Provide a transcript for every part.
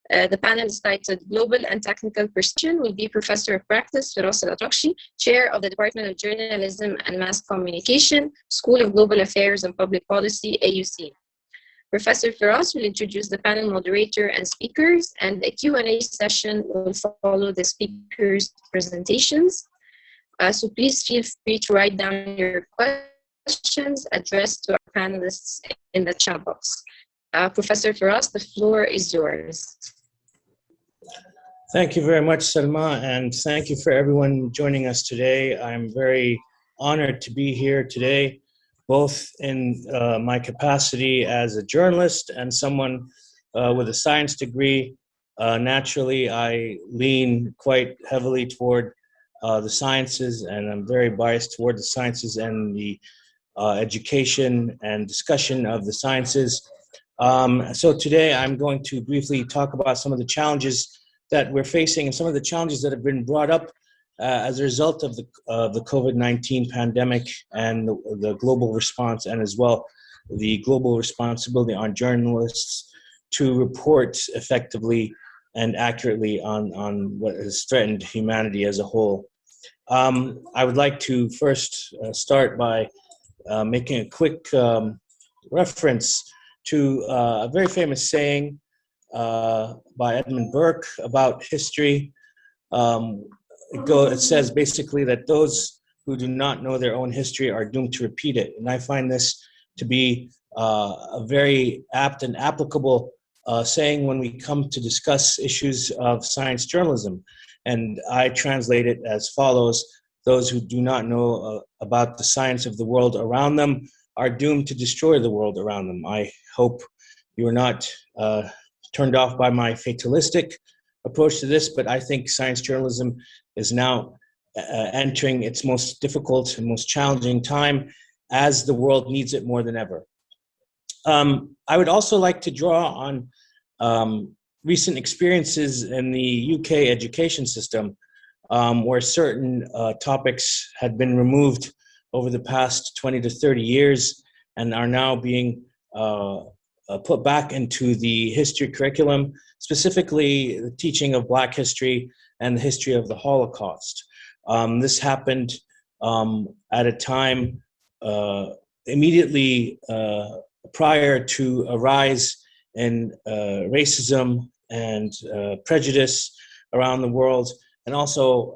The panel is titled Global and Technical Perception, will be Professor of Practice Firas Al-Atraqchi, Chair of the Department of Journalism and Mass Communication, School of Global Affairs and Public Policy, AUC. Professor Firas will introduce the panel moderator and speakers, and a Q&A session will follow the speakers' presentations. So please feel free to write down your questions addressed to our panelists in the chat box. Professor Firas, the floor is yours. Thank you very much, Salma, and thank you for everyone joining us today. I'm very honored to be here today, both in my capacity as a journalist and someone with a science degree. Naturally, I lean quite heavily toward the sciences, and I'm very biased toward the sciences and the education and discussion of the sciences. So today I'm going to briefly talk about some of the challenges that we're facing and some of the challenges that have been brought up as a result of the COVID-19 pandemic and the global response, and as well the global responsibility on journalists to report effectively and accurately on what has threatened humanity as a whole. I would like to first start by making a quick reference to a very famous saying by Edmund Burke about history. It says basically that those who do not know their own history are doomed to repeat it. And I find this to be a very apt and applicable saying when we come to discuss issues of science journalism. And I translate it as follows: those who do not know about the science of the world around them are doomed to destroy the world around them. I hope you are not turned off by my fatalistic approach to this, but I think science journalism is now entering its most difficult and most challenging time as the world needs it more than ever. I would also like to draw on recent experiences in the UK education system, where certain topics had been removed over the past 20 to 30 years and are now being put back into the history curriculum, specifically the teaching of Black history and the history of the Holocaust. This happened at a time immediately prior to a rise in racism and prejudice around the world, and also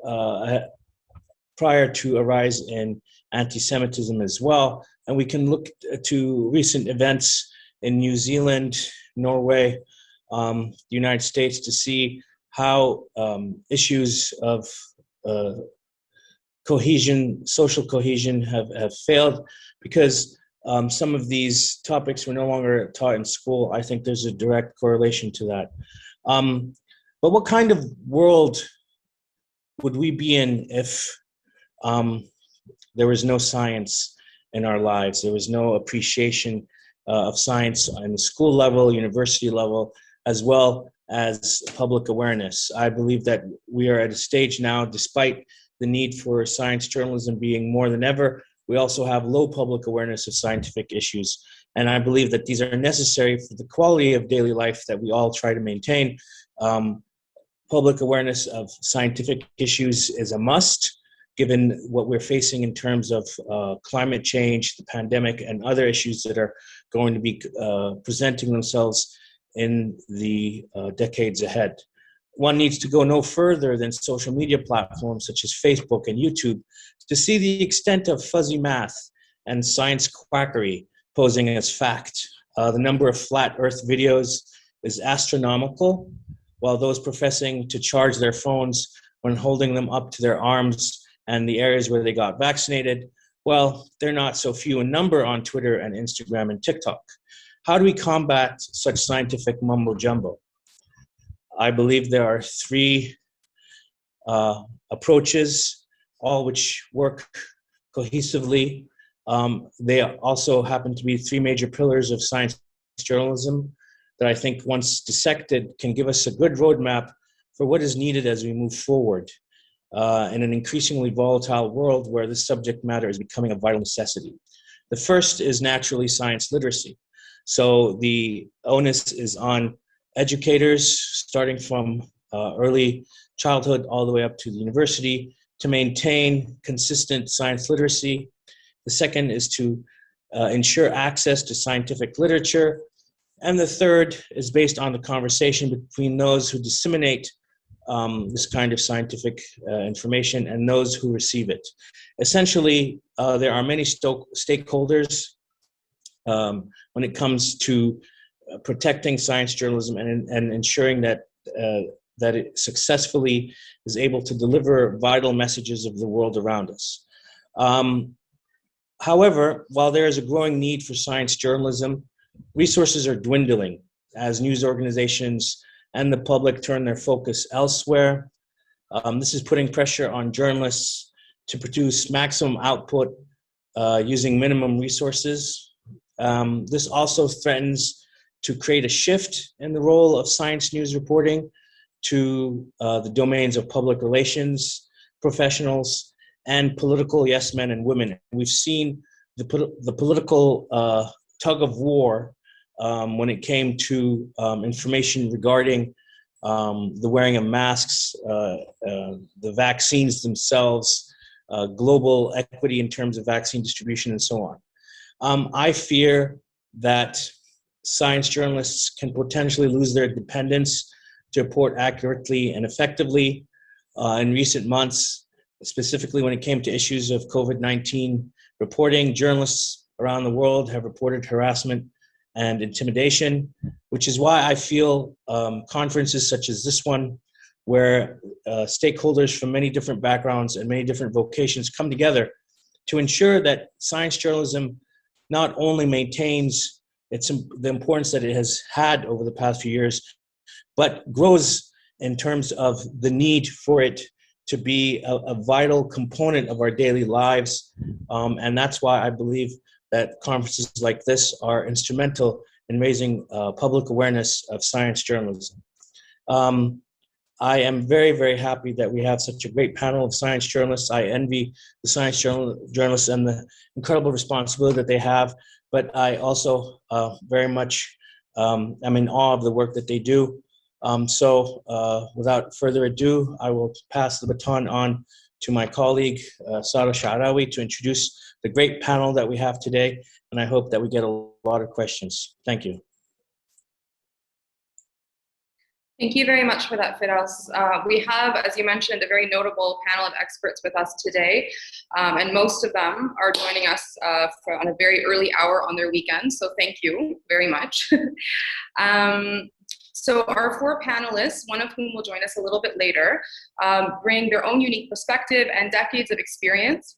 prior to a rise in anti-Semitism as well. And we can look to recent events in New Zealand, Norway, the United States to see how issues of cohesion, social cohesion have failed because some of these topics were no longer taught in school. I think there's a direct correlation to that. But what kind of world would we be in if there was no science in our lives? There was no appreciation of science on the school level, university level, as well as public awareness. I believe that we are at a stage now, despite the need for science journalism being more than ever, we also have low public awareness of scientific issues. And I believe that these are necessary for the quality of daily life that we all try to maintain. Public awareness of scientific issues is a must, given what we're facing in terms of climate change, the pandemic, and other issues that are going to be presenting themselves in the decades ahead. One needs to go no further than social media platforms such as Facebook and YouTube to see the extent of fuzzy math and science quackery posing as fact. The number of flat earth videos is astronomical, while those professing to charge their phones when holding them up to their arms and the areas where they got vaccinated, well, they're not so few in number on Twitter and Instagram and TikTok. How do we combat such scientific mumbo jumbo? I believe there are three approaches, all which work cohesively. They also happen to be three major pillars of science journalism that I think, once dissected, can give us a good roadmap for what is needed as we move forward in an increasingly volatile world where this subject matter is becoming a vital necessity. The first is naturally science literacy. So the onus is on educators, starting from early childhood all the way up to the university, to maintain consistent science literacy. The second is to ensure access to scientific literature. And the third is based on the conversation between those who disseminate this kind of scientific information and those who receive it. Essentially, there are many stakeholders when it comes to protecting science journalism and ensuring that that it successfully is able to deliver vital messages of the world around us. However, while there is a growing need for science journalism, resources are dwindling as news organizations and the public turn their focus elsewhere. This is putting pressure on journalists to produce maximum output using minimum resources. This also threatens to create a shift in the role of science news reporting to the domains of public relations professionals and political yes men and women. We've seen the political tug of war when it came to information regarding the wearing of masks, the vaccines themselves, global equity in terms of vaccine distribution, and so on. I fear that science journalists can potentially lose their dependence to report accurately and effectively. In recent months, specifically when it came to issues of COVID-19 reporting, journalists around the world have reported harassment and intimidation, which is why I feel conferences such as this one, where stakeholders from many different backgrounds and many different vocations come together to ensure that science journalism not only maintains the importance that it has had over the past few years, but grows in terms of the need for it to be a vital component of our daily lives. And that's why I believe that conferences like this are instrumental in raising public awareness of science journalism. I am very, very happy that we have such a great panel of science journalists. I envy the science journalists and the incredible responsibility that they have, but I also very much am in awe of the work that they do. So without further ado, I will pass the baton on to my colleague, El-Shaarawi, to introduce the great panel that we have today, and I hope that we get a lot of questions. Thank you. Thank you very much for that, Firas. We have, as you mentioned, a very notable panel of experts with us today, and most of them are joining us on a very early hour on their weekend, so thank you very much. So our four panelists, one of whom will join us a little bit later, bring their own unique perspective and decades of experience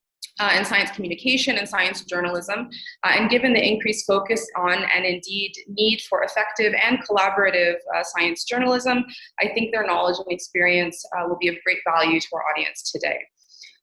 in science communication and science journalism. And given the increased focus on and indeed need for effective and collaborative science journalism, I think their knowledge and experience will be of great value to our audience today.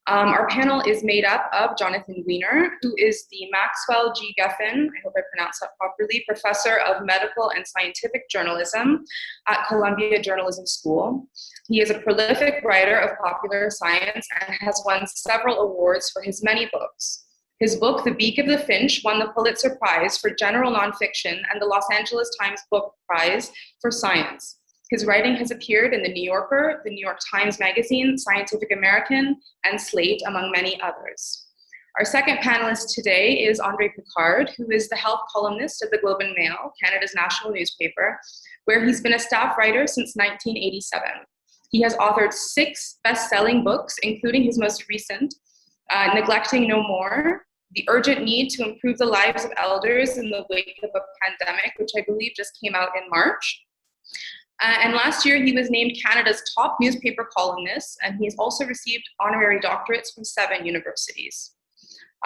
Our panel is made up of Jonathan Weiner, who is the Maxwell G. Geffen, I hope I pronounced that properly, Professor of Medical and Scientific Journalism at Columbia Journalism School. He is a prolific writer of popular science and has won several awards for his many books. His book, The Beak of the Finch, won the Pulitzer Prize for General Nonfiction and the Los Angeles Times Book Prize for Science. His writing has appeared in The New Yorker, The New York Times Magazine, Scientific American, and Slate, among many others. Our second panelist today is André Picard, who is the health columnist of the Globe and Mail, Canada's national newspaper, where he's been a staff writer since 1987. He has authored 6 best-selling books, including his most recent, Neglecting No More, The Urgent Need to Improve the Lives of Elders in the Wake of a Pandemic, which I believe just came out in March. And last year, he was named Canada's top newspaper columnist, and he's also received honorary doctorates from 7 universities.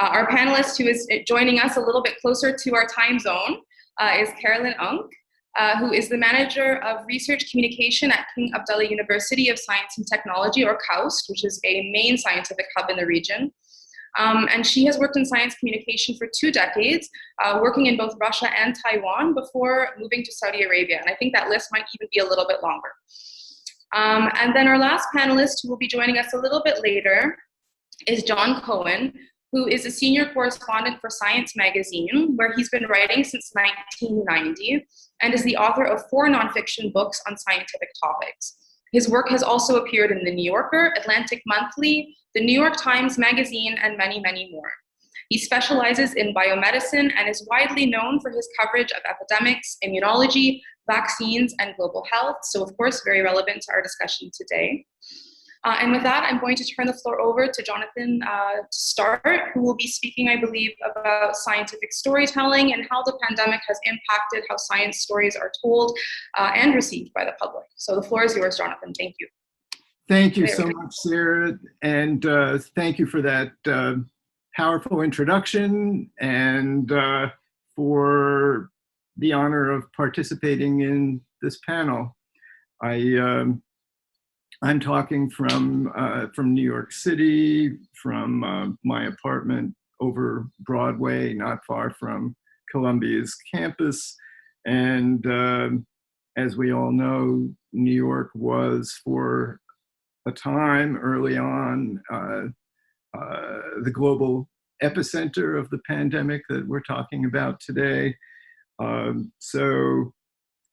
Our panelist, who is joining us a little bit closer to our time zone, is Carolyn Unck, who is the Manager of Research Communication at King Abdullah University of Science and Technology, or KAUST, which is a main scientific hub in the region. And she has worked in science communication for 2 decades, working in both Russia and Taiwan before moving to Saudi Arabia. And I think that list might even be a little bit longer. And then our last panelist, who will be joining us a little bit later, is John Cohen, who is a senior correspondent for Science magazine, where he's been writing since 1990, and is the author of 4 nonfiction books on scientific topics. His work has also appeared in The New Yorker, Atlantic Monthly, The New York Times Magazine, and many, many more. He specializes in biomedicine and is widely known for his coverage of epidemics, immunology, vaccines, and global health. So, of course, very relevant to our discussion today. And with that, I'm going to turn the floor over to Jonathan to start, who will be speaking, I believe, about scientific storytelling and how the pandemic has impacted how science stories are told and received by the public. So the floor is yours, Jonathan. Thank you. Thank you so much, Sarah, and thank you for that powerful introduction and for the honor of participating in this panel. I'm talking from New York City, from my apartment over Broadway, not far from Columbia's campus. And as we all know, New York was for a time early on the global epicenter of the pandemic that we're talking about today. So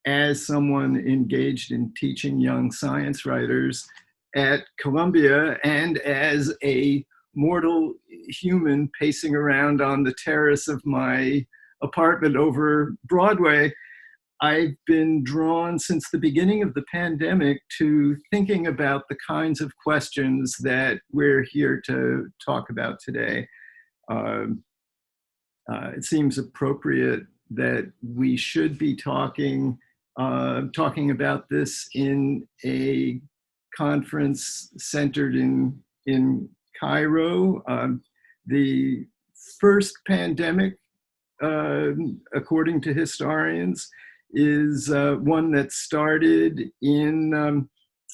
as someone engaged in teaching young science writers at Columbia and as a mortal human pacing around on the terrace of my apartment over Broadway, I've been drawn since the beginning of the pandemic to thinking about the kinds of questions that we're here to talk about today. It seems appropriate that we should be talking about this in a conference centered in Cairo. The first pandemic, according to historians, is one that started in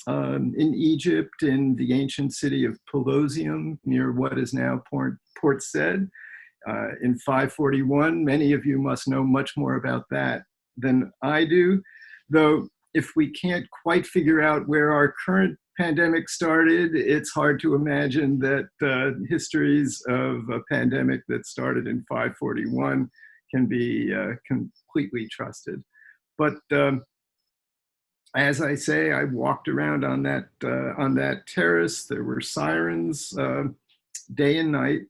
Egypt, in the ancient city of Pelusium, near what is now Port Said, in 541. Many of you must know much more about that than I do, though if we can't quite figure out where our current pandemic started, it's hard to imagine that histories of a pandemic that started in 541 can be completely trusted. But as I say, I walked around on that terrace. There were sirens day and night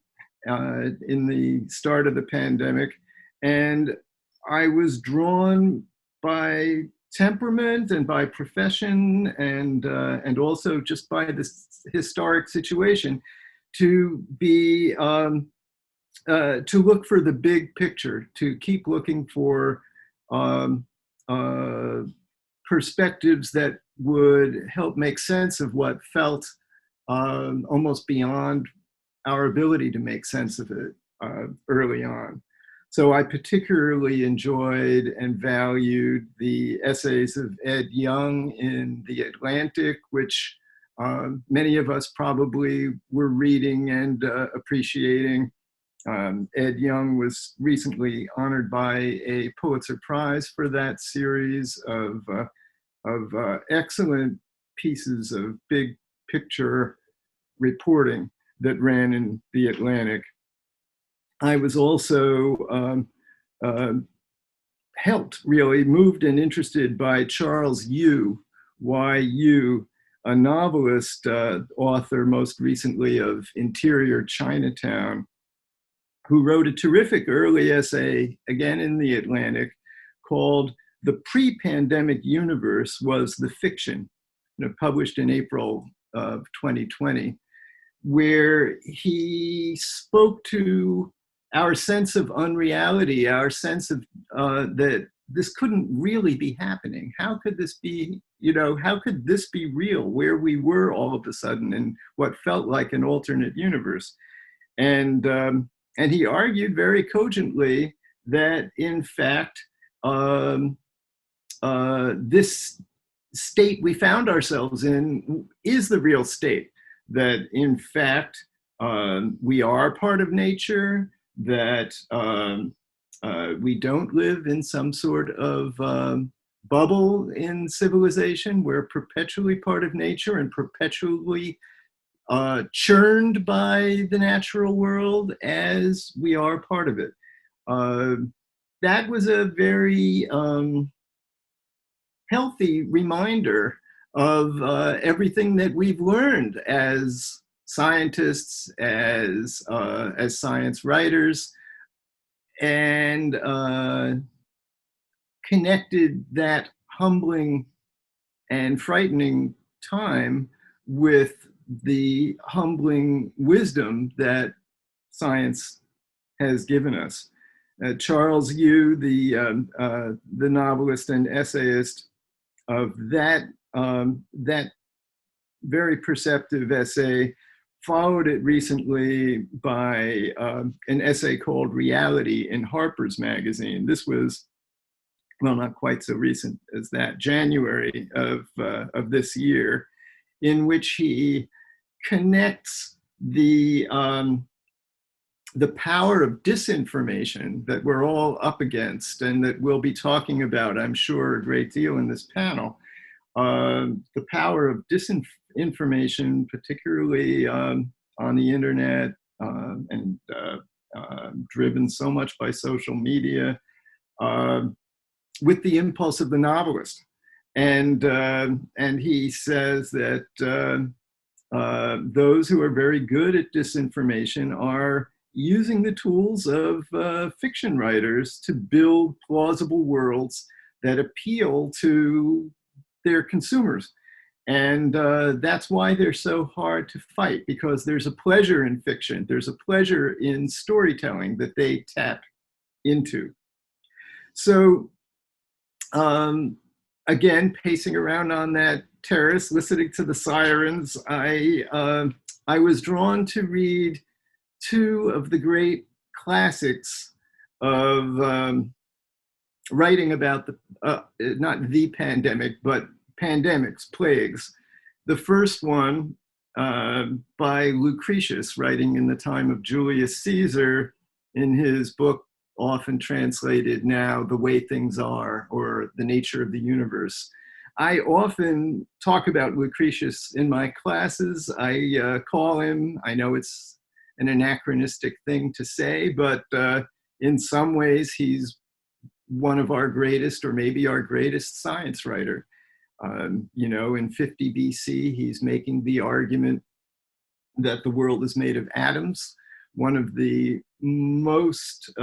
in the start of the pandemic, and I was drawn by temperament and by profession and also just by this historic situation to be to look for the big picture, to keep looking for perspectives that would help make sense of what felt almost beyond our ability to make sense of it early on. So I particularly enjoyed and valued the essays of Ed Young in The Atlantic, which many of us probably were reading and appreciating. Ed Young was recently honored by a Pulitzer Prize for that series of excellent pieces of big picture reporting that ran in The Atlantic. I was also helped, really, moved and interested by Charles Yu, Y.U., a novelist, author most recently of Interior Chinatown, who wrote a terrific early essay, again in The Atlantic, called The Pre-Pandemic Universe Was the Fiction, published in April of 2020, where he spoke to our sense of unreality, our sense of that this couldn't really be happening. How could this be, how could this be real, where we were all of a sudden in what felt like an alternate universe? And he argued very cogently that, in fact, this state we found ourselves in is the real state, that, in fact, we are part of nature, that we don't live in some sort of bubble in civilization. We're perpetually part of nature and perpetually churned by the natural world as we are part of it. That was a very healthy reminder of everything that we've learned as scientists, as science writers, and connected that humbling and frightening time with the humbling wisdom that science has given us. Charles Yu, the novelist and essayist of that very perceptive essay, followed it recently by an essay called Reality in Harper's Magazine. This was, well, not quite so recent as that, January of this year, in which he connects the power of disinformation that we're all up against and that we'll be talking about, I'm sure, a great deal in this panel. The power of disinformation, particularly on the internet and driven so much by social media, with the impulse of the novelist. And he says that those who are very good at disinformation are using the tools of fiction writers to build plausible worlds that appeal to their consumers. And that's why they're so hard to fight, because there's a pleasure in fiction. There's a pleasure in storytelling that they tap into. So again, pacing around on that terrace, listening to the sirens, I was drawn to read two of the great classics of writing about the, not the pandemic, but pandemics, plagues. The first one by Lucretius, writing in the time of Julius Caesar, in his book, often translated now, The Way Things Are, or The Nature of the Universe. I often talk about Lucretius in my classes. I call him, I know it's an anachronistic thing to say, but in some ways he's one of our greatest, or maybe our greatest science writer. You know, in 50 BC, he's making the argument that the world is made of atoms. One of the most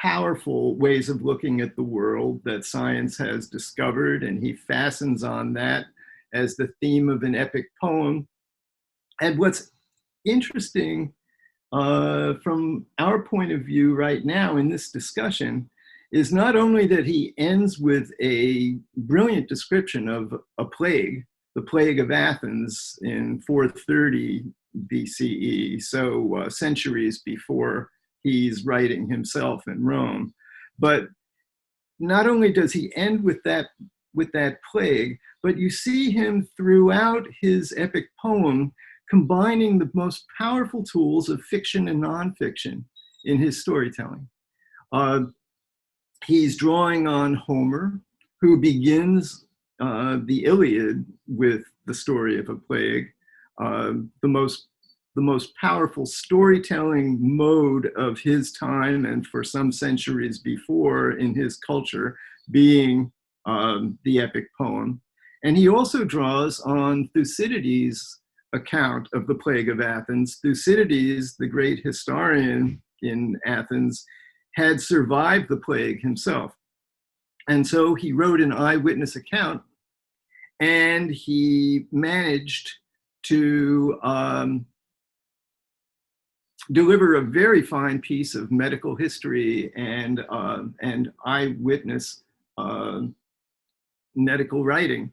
powerful ways of looking at the world that science has discovered, and he fastens on that as the theme of an epic poem. And what's interesting from our point of view right now in this discussion is not only that he ends with a brilliant description of a plague, the plague of Athens in 430 BCE, so centuries before he's writing himself in Rome. But not only does he end with that plague, but you see him throughout his epic poem combining the most powerful tools of fiction and nonfiction in his storytelling. He's drawing on Homer, who begins the Iliad with the story of a plague, the most powerful storytelling mode of his time and for some centuries before in his culture being the epic poem. And he also draws on Thucydides' account of the plague of Athens. Thucydides, the great historian in Athens, had survived the plague himself. And so he wrote an eyewitness account, and he managed to deliver a very fine piece of medical history and eyewitness medical writing.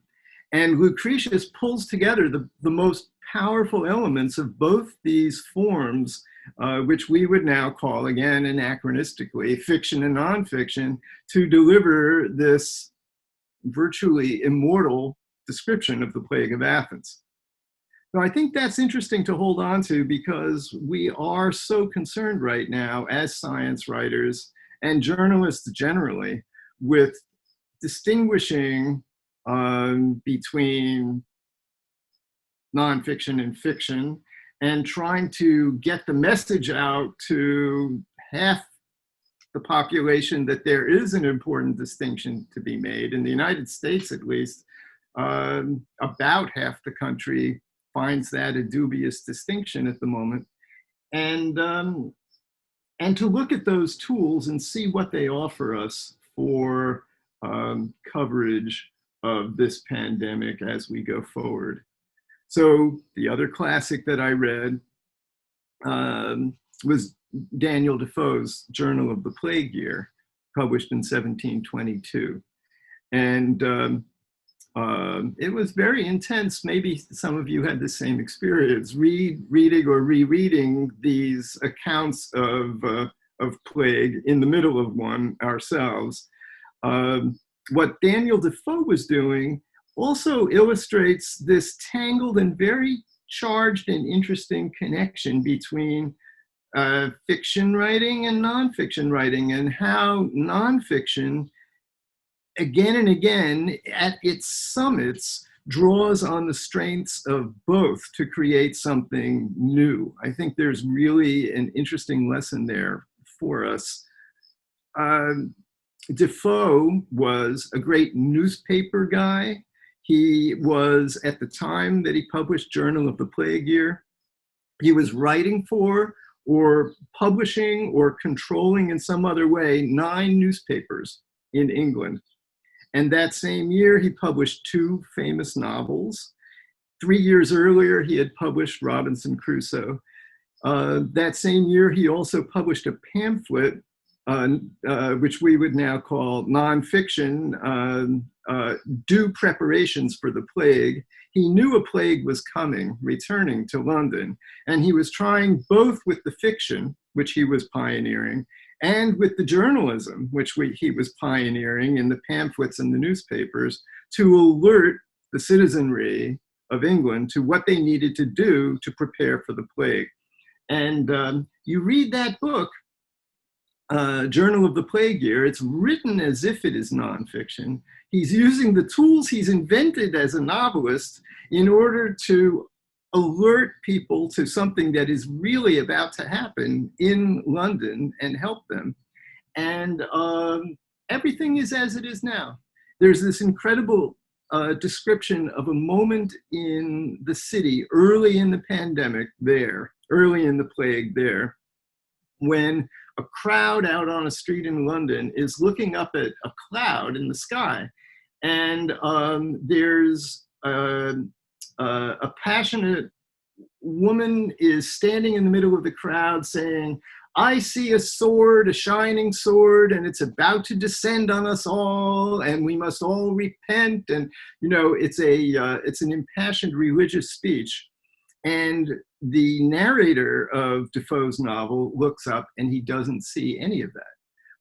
And Lucretius pulls together the most powerful elements of both these forms, which we would now call, again, anachronistically, fiction and nonfiction, to deliver this virtually immortal description of the plague of Athens. Now, I think that's interesting to hold on to, because we are so concerned right now as science writers and journalists generally with distinguishing between nonfiction and fiction, and trying to get the message out to half the population that there is an important distinction to be made. In the United States, at least, about half the country finds that a dubious distinction at the moment. And to look at those tools and see what they offer us for coverage of this pandemic as we go forward. So the other classic that I read was Daniel Defoe's Journal of the Plague Year, published in 1722. And it was very intense. Maybe some of you had the same experience, reading or rereading these accounts of plague in the middle of one ourselves. What Daniel Defoe was doing also illustrates this tangled and very charged and interesting connection between fiction writing and nonfiction writing, and how nonfiction, again and again, at its summits, draws on the strengths of both to create something new. I think there's really an interesting lesson there for us. Defoe was a great newspaper guy. He was, at the time that he published Journal of the Plague Year, he was writing for or publishing or controlling in some other way 9 newspapers in England. And that same year, he published 2 famous novels. 3 years earlier, he had published Robinson Crusoe. That same year, he also published a pamphlet, which we would now call nonfiction, Due Preparations for the Plague. He knew a plague was coming, returning to London, and he was trying both with the fiction, which he was pioneering, and with the journalism, which he was pioneering in the pamphlets and the newspapers, to alert the citizenry of England to what they needed to do to prepare for the plague. And you read that book, Journal of the Plague Year, it's written as if it is nonfiction. He's using the tools he's invented as a novelist in order to alert people to something that is really about to happen in London and help them. And everything is as it is now. There's this incredible description of a moment in the city early in the pandemic there, early in the plague there, when a crowd out on a street in London is looking up at a cloud in the sky. And there's a passionate woman is standing in the middle of the crowd saying, "I see a sword, a shining sword, and it's about to descend on us all, and we must all repent." And, you know, it's an impassioned religious speech. And the narrator of Defoe's novel looks up and he doesn't see any of that.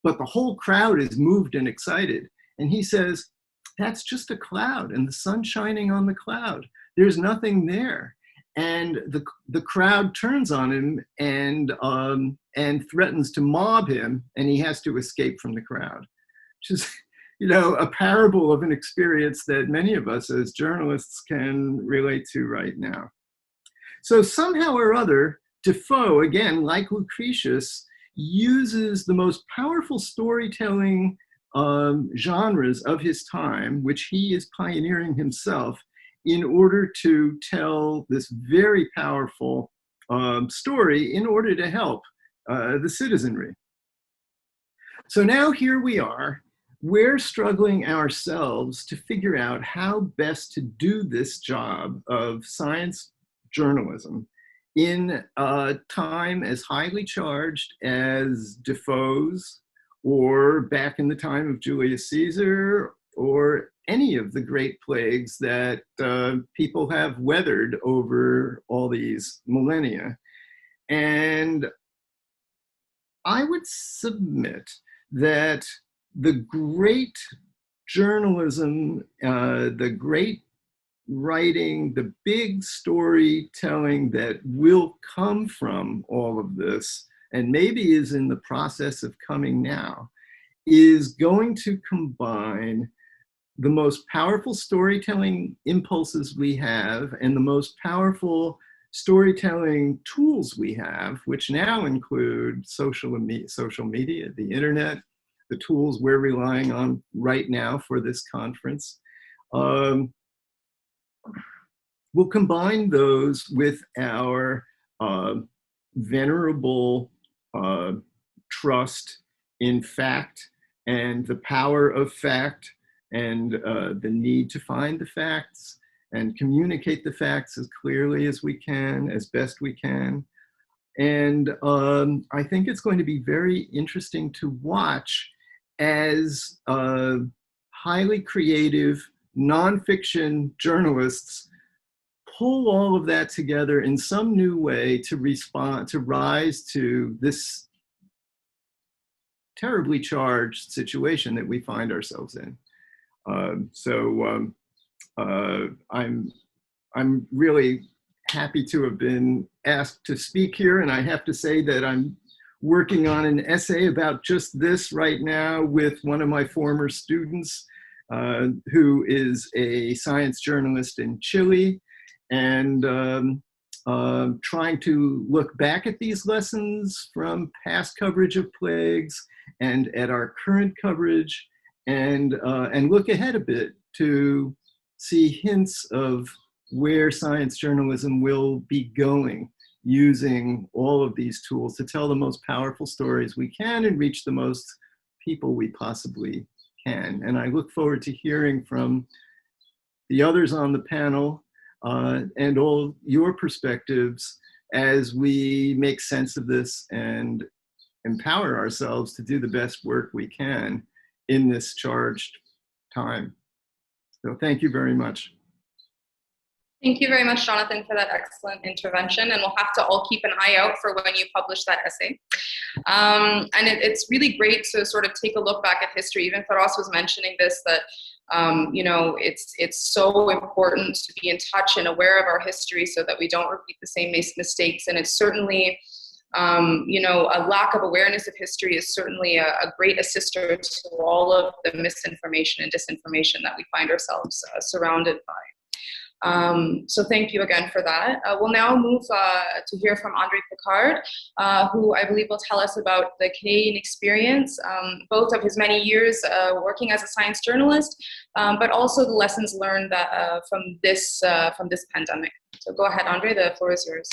But the whole crowd is moved and excited. And he says, "That's just a cloud and the sun shining on the cloud. There's nothing there." And the crowd turns on him and threatens to mob him, and he has to escape from the crowd, which is, you know, a parable of an experience that many of us as journalists can relate to right now. So somehow or other, Defoe, again, like Lucretius, uses the most powerful storytelling genres of his time, which he is pioneering himself, in order to tell this very powerful story in order to help the citizenry. So now here we are, we're struggling ourselves to figure out how best to do this job of science journalism in a time as highly charged as Defoe's, or back in the time of Julius Caesar, or any of the great plagues that people have weathered over all these millennia. And I would submit that the great journalism, the great writing, the big storytelling that will come from all of this, and maybe is in the process of coming now, is going to combine the most powerful storytelling impulses we have and the most powerful storytelling tools we have, which now include social media, the internet, the tools we're relying on right now for this conference. We'll combine those with our venerable trust in fact and the power of fact and the need to find the facts and communicate the facts as clearly as we can, as best we can. And I think it's going to be very interesting to watch as highly creative nonfiction journalists pull all of that together in some new way to respond, to rise to this terribly charged situation that we find ourselves in. I'm really happy to have been asked to speak here, and I have to say that I'm working on an essay about just this right now with one of my former students, who is a science journalist in Chile, and trying to look back at these lessons from past coverage of plagues and at our current coverage, and look ahead a bit to see hints of where science journalism will be going, using all of these tools to tell the most powerful stories we can and reach the most people we possibly can. And I look forward to hearing from the others on the panel and all your perspectives as we make sense of this and empower ourselves to do the best work we can in this charged time. So thank you very much. Thank you very much, Jonathan, for that excellent intervention. And we'll have to all keep an eye out for when you publish that essay. And it's really great to sort of take a look back at history. Even Firas was mentioning this, that you know, it's so important to be in touch and aware of our history so that we don't repeat the same mistakes. And it's certainly, you know, a lack of awareness of history is certainly a great assister to all of the misinformation and disinformation that we find ourselves surrounded by. So thank you again for that. We'll now move to hear from André Picard, who I believe will tell us about the Canadian experience, both of his many years working as a science journalist, but also the lessons learned from this pandemic. So go ahead, André, the floor is yours.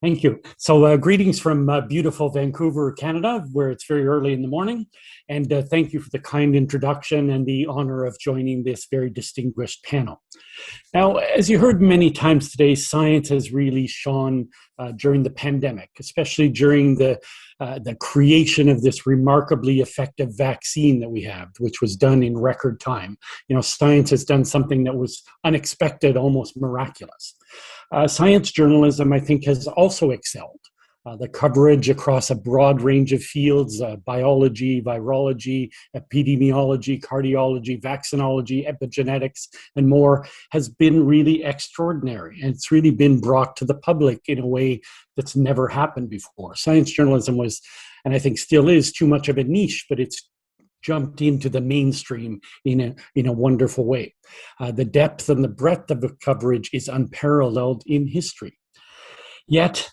Thank you. So greetings from beautiful Vancouver, Canada, where it's very early in the morning. And thank you for the kind introduction and the honor of joining this very distinguished panel. Now, as you heard many times today, science has really shone during the pandemic, especially during the creation of this remarkably effective vaccine that we have, which was done in record time. You know, science has done something that was unexpected, almost miraculous. Science journalism, I think, has also excelled. The coverage across a broad range of fields, biology, virology, epidemiology, cardiology, vaccinology, epigenetics, and more, has been really extraordinary. And it's really been brought to the public in a way that's never happened before. Science journalism was, and I think still is, too much of a niche, but it's jumped into the mainstream in a wonderful way. The depth and the breadth of the coverage is unparalleled in history. Yet,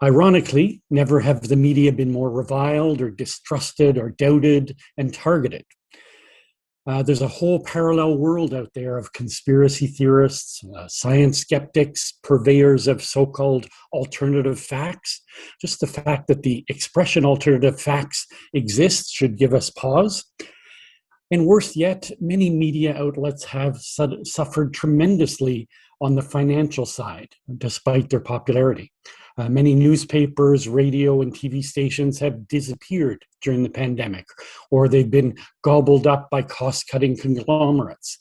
ironically, never have the media been more reviled or distrusted or doubted and targeted. There's a whole parallel world out there of conspiracy theorists, science skeptics, purveyors of so-called alternative facts. Just the fact that the expression alternative facts exists should give us pause. And worse yet, many media outlets have suffered tremendously on the financial side, despite their popularity. Many newspapers, radio, and TV stations have disappeared during the pandemic, or they've been gobbled up by cost-cutting conglomerates.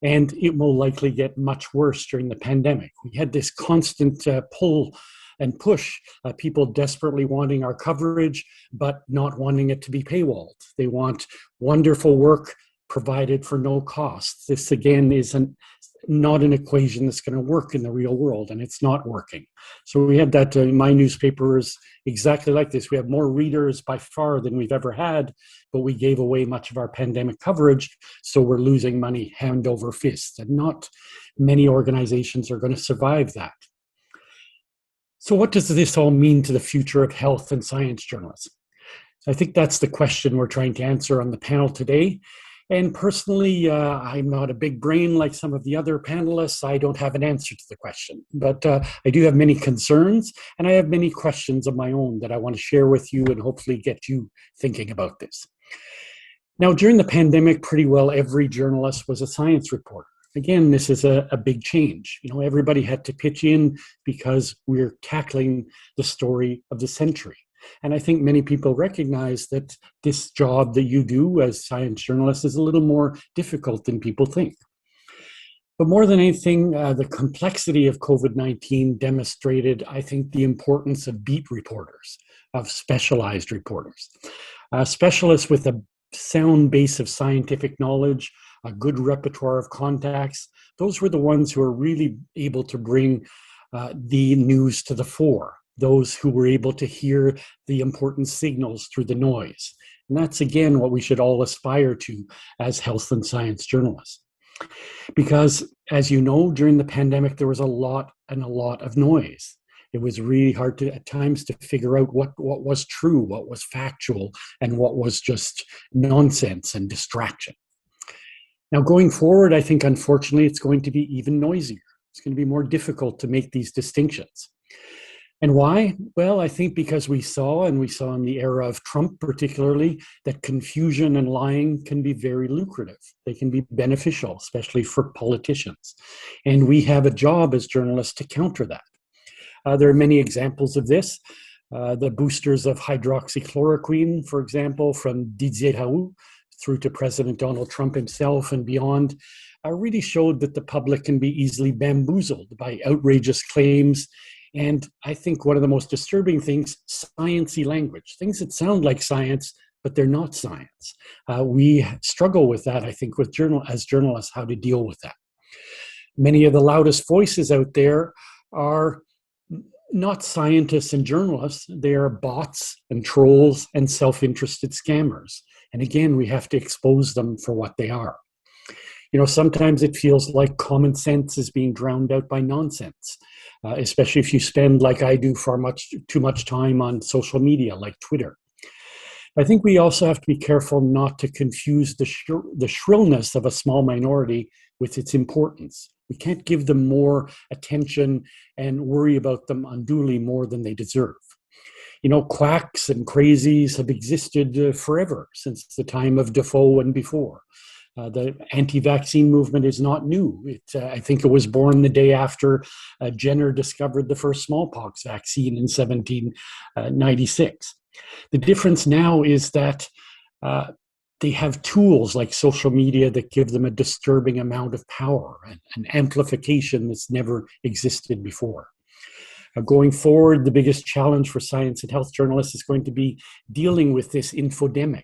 And it will likely get much worse during the pandemic. We had this constant pull and push, people desperately wanting our coverage, but not wanting it to be paywalled. They want wonderful work provided for no cost. This, again, is not an equation that's going to work in the real world, and it's not working. So we had that, my newspaper is exactly like this. We have more readers by far than we've ever had, but we gave away much of our pandemic coverage, so we're losing money hand over fist, and not many organizations are going to survive that. So what does this all mean to the future of health and science journalism? I think that's the question we're trying to answer on the panel today. And personally, I'm not a big brain like some of the other panelists. I don't have an answer to the question, but I do have many concerns, and I have many questions of my own that I want to share with you and hopefully get you thinking about this. Now, during the pandemic, pretty well every journalist was a science reporter. Again, this is a big change. You know, everybody had to pitch in because we're tackling the story of the century. And I think many people recognize that this job that you do as science journalists is a little more difficult than people think. But more than anything, the complexity of COVID-19 demonstrated, I think, the importance of beat reporters, of specialized reporters. Specialists with a sound base of scientific knowledge, a good repertoire of contacts, those were the ones who were really able to bring the news to the fore. Those who were able to hear the important signals through the noise. And that's, again, what we should all aspire to as health and science journalists. Because, as you know, during the pandemic, there was a lot of noise. It was really hard at times to figure out what was true, what was factual, and what was just nonsense and distraction. Now, going forward, I think, unfortunately, it's going to be even noisier. It's going to be more difficult to make these distinctions. And why? Well, I think because we saw in the era of Trump particularly, that confusion and lying can be very lucrative. They can be beneficial, especially for politicians. And we have a job as journalists to counter that. There are many examples of this. The boosters of hydroxychloroquine, for example, from Defoe through to President Donald Trump himself and beyond, really showed that the public can be easily bamboozled by outrageous claims. And I think one of the most disturbing things, sciencey language, things that sound like science, but they're not science. We struggle with that, I think, as journalists, how to deal with that. Many of the loudest voices out there are not scientists and journalists. They are bots and trolls and self-interested scammers. And again, we have to expose them for what they are. You know, sometimes it feels like common sense is being drowned out by nonsense, especially if you spend, like I do, too much time on social media, like Twitter. I think we also have to be careful not to confuse the shrillness of a small minority with its importance. We can't give them more attention and worry about them unduly more than they deserve. You know, quacks and crazies have existed forever, since the time of Defoe and before. The anti-vaccine movement is not new. I think it was born the day after Jenner discovered the first smallpox vaccine in 1796. The difference now is that they have tools like social media that give them a disturbing amount of power and an amplification that's never existed before. Going forward, the biggest challenge for science and health journalists is going to be dealing with this infodemic,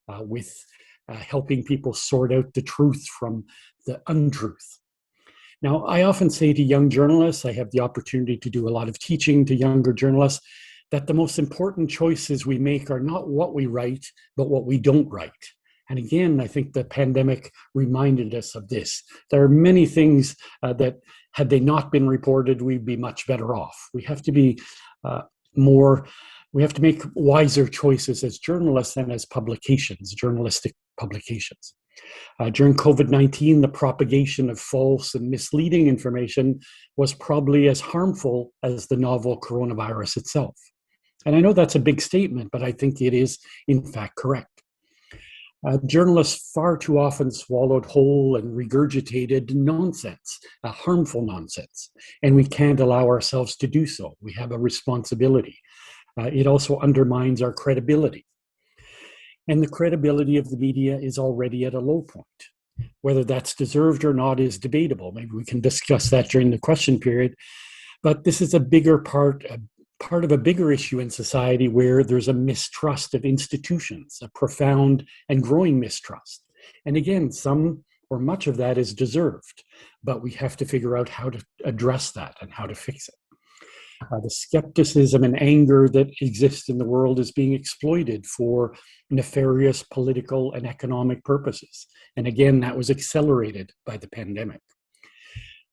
with helping people sort out the truth from the untruth. Now, I often say to young journalists, I have the opportunity to do a lot of teaching to younger journalists, that the most important choices we make are not what we write, but what we don't write. And again, I think the pandemic reminded us of this. There are many things that, had they not been reported, we'd be much better off. We have to be we have to make wiser choices as journalists and as publications, journalistic publications. During COVID-19, the propagation of false and misleading information was probably as harmful as the novel coronavirus itself. And I know that's a big statement, but I think it is, in fact, correct. Journalists far too often swallowed whole and regurgitated nonsense, harmful nonsense, and we can't allow ourselves to do so. We have a responsibility. It also undermines our credibility. And the credibility of the media is already at a low point. Whether that's deserved or not is debatable. Maybe we can discuss that during the question period. But this is a bigger part of a bigger issue in society where there's a mistrust of institutions, a profound and growing mistrust. And again, some or much of that is deserved, but we have to figure out how to address that and how to fix it. The skepticism and anger that exists in the world is being exploited for nefarious political and economic purposes. And again, that was accelerated by the pandemic.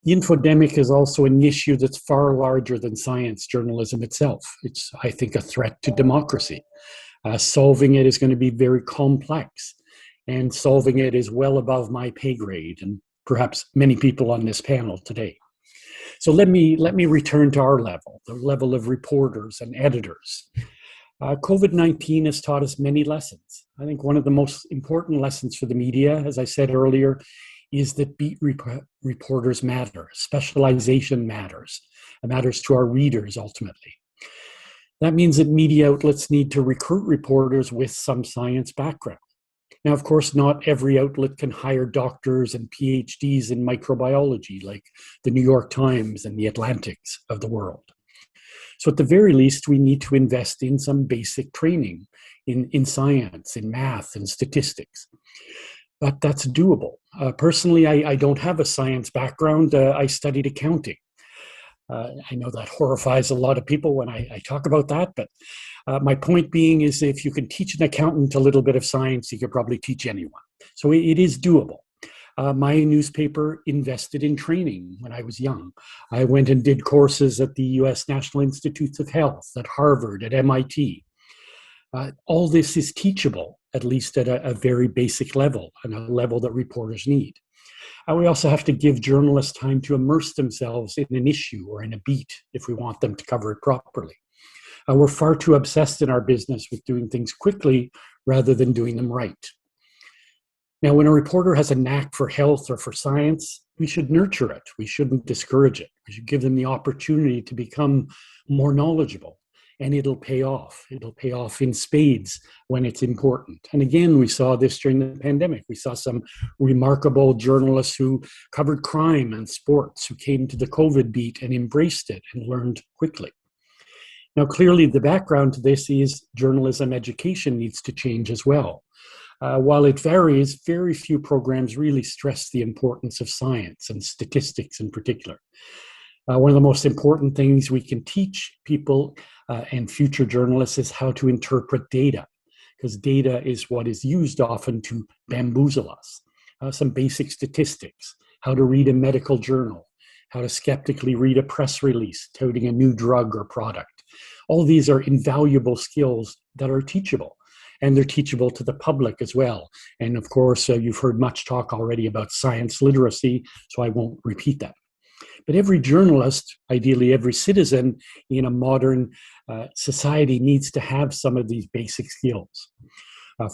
The infodemic is also an issue that's far larger than science journalism itself. It's, I think, a threat to democracy. Solving it is going to be very complex, and solving it is well above my pay grade and perhaps many people on this panel today. So let me return to our level, the level of reporters and editors. COVID-19 has taught us many lessons. I think one of the most important lessons for the media, as I said earlier, is that beat reporters matter. Specialization matters. It matters to our readers ultimately. That means that media outlets need to recruit reporters with some science background. Now, of course, not every outlet can hire doctors and PhDs in microbiology like the New York Times and the Atlantics of the world. So at the very least, we need to invest in some basic training in science, in math, and statistics. But that's doable. Personally, I don't have a science background. I studied accounting. I know that horrifies a lot of people when I talk about that, but my point being is if you can teach an accountant a little bit of science, you could probably teach anyone. So it is doable. My newspaper invested in training when I was young. I went and did courses at the US National Institutes of Health, at Harvard, at MIT. All this is teachable, at least at a very basic level, and a level that reporters need. We also have to give journalists time to immerse themselves in an issue or in a beat if we want them to cover it properly. We're far too obsessed in our business with doing things quickly rather than doing them right. Now, when a reporter has a knack for health or for science, we should nurture it. We shouldn't discourage it. We should give them the opportunity to become more knowledgeable, and it'll pay off. It'll pay off in spades when it's important. And again, we saw this during the pandemic. We saw some remarkable journalists who covered crime and sports who came to the COVID beat and embraced it and learned quickly. Now, clearly, the background to this is journalism education needs to change as well. While it varies, very few programs really stress the importance of science and statistics in particular. One of the most important things we can teach people and future journalists is how to interpret data, because data is what is used often to bamboozle us. Some basic statistics, how to read a medical journal, how to skeptically read a press release touting a new drug or product. All these are invaluable skills that are teachable, and they're teachable to the public as well. And of course, you've heard much talk already about science literacy, so I won't repeat that. But every journalist, ideally every citizen in a modern society needs to have some of these basic skills.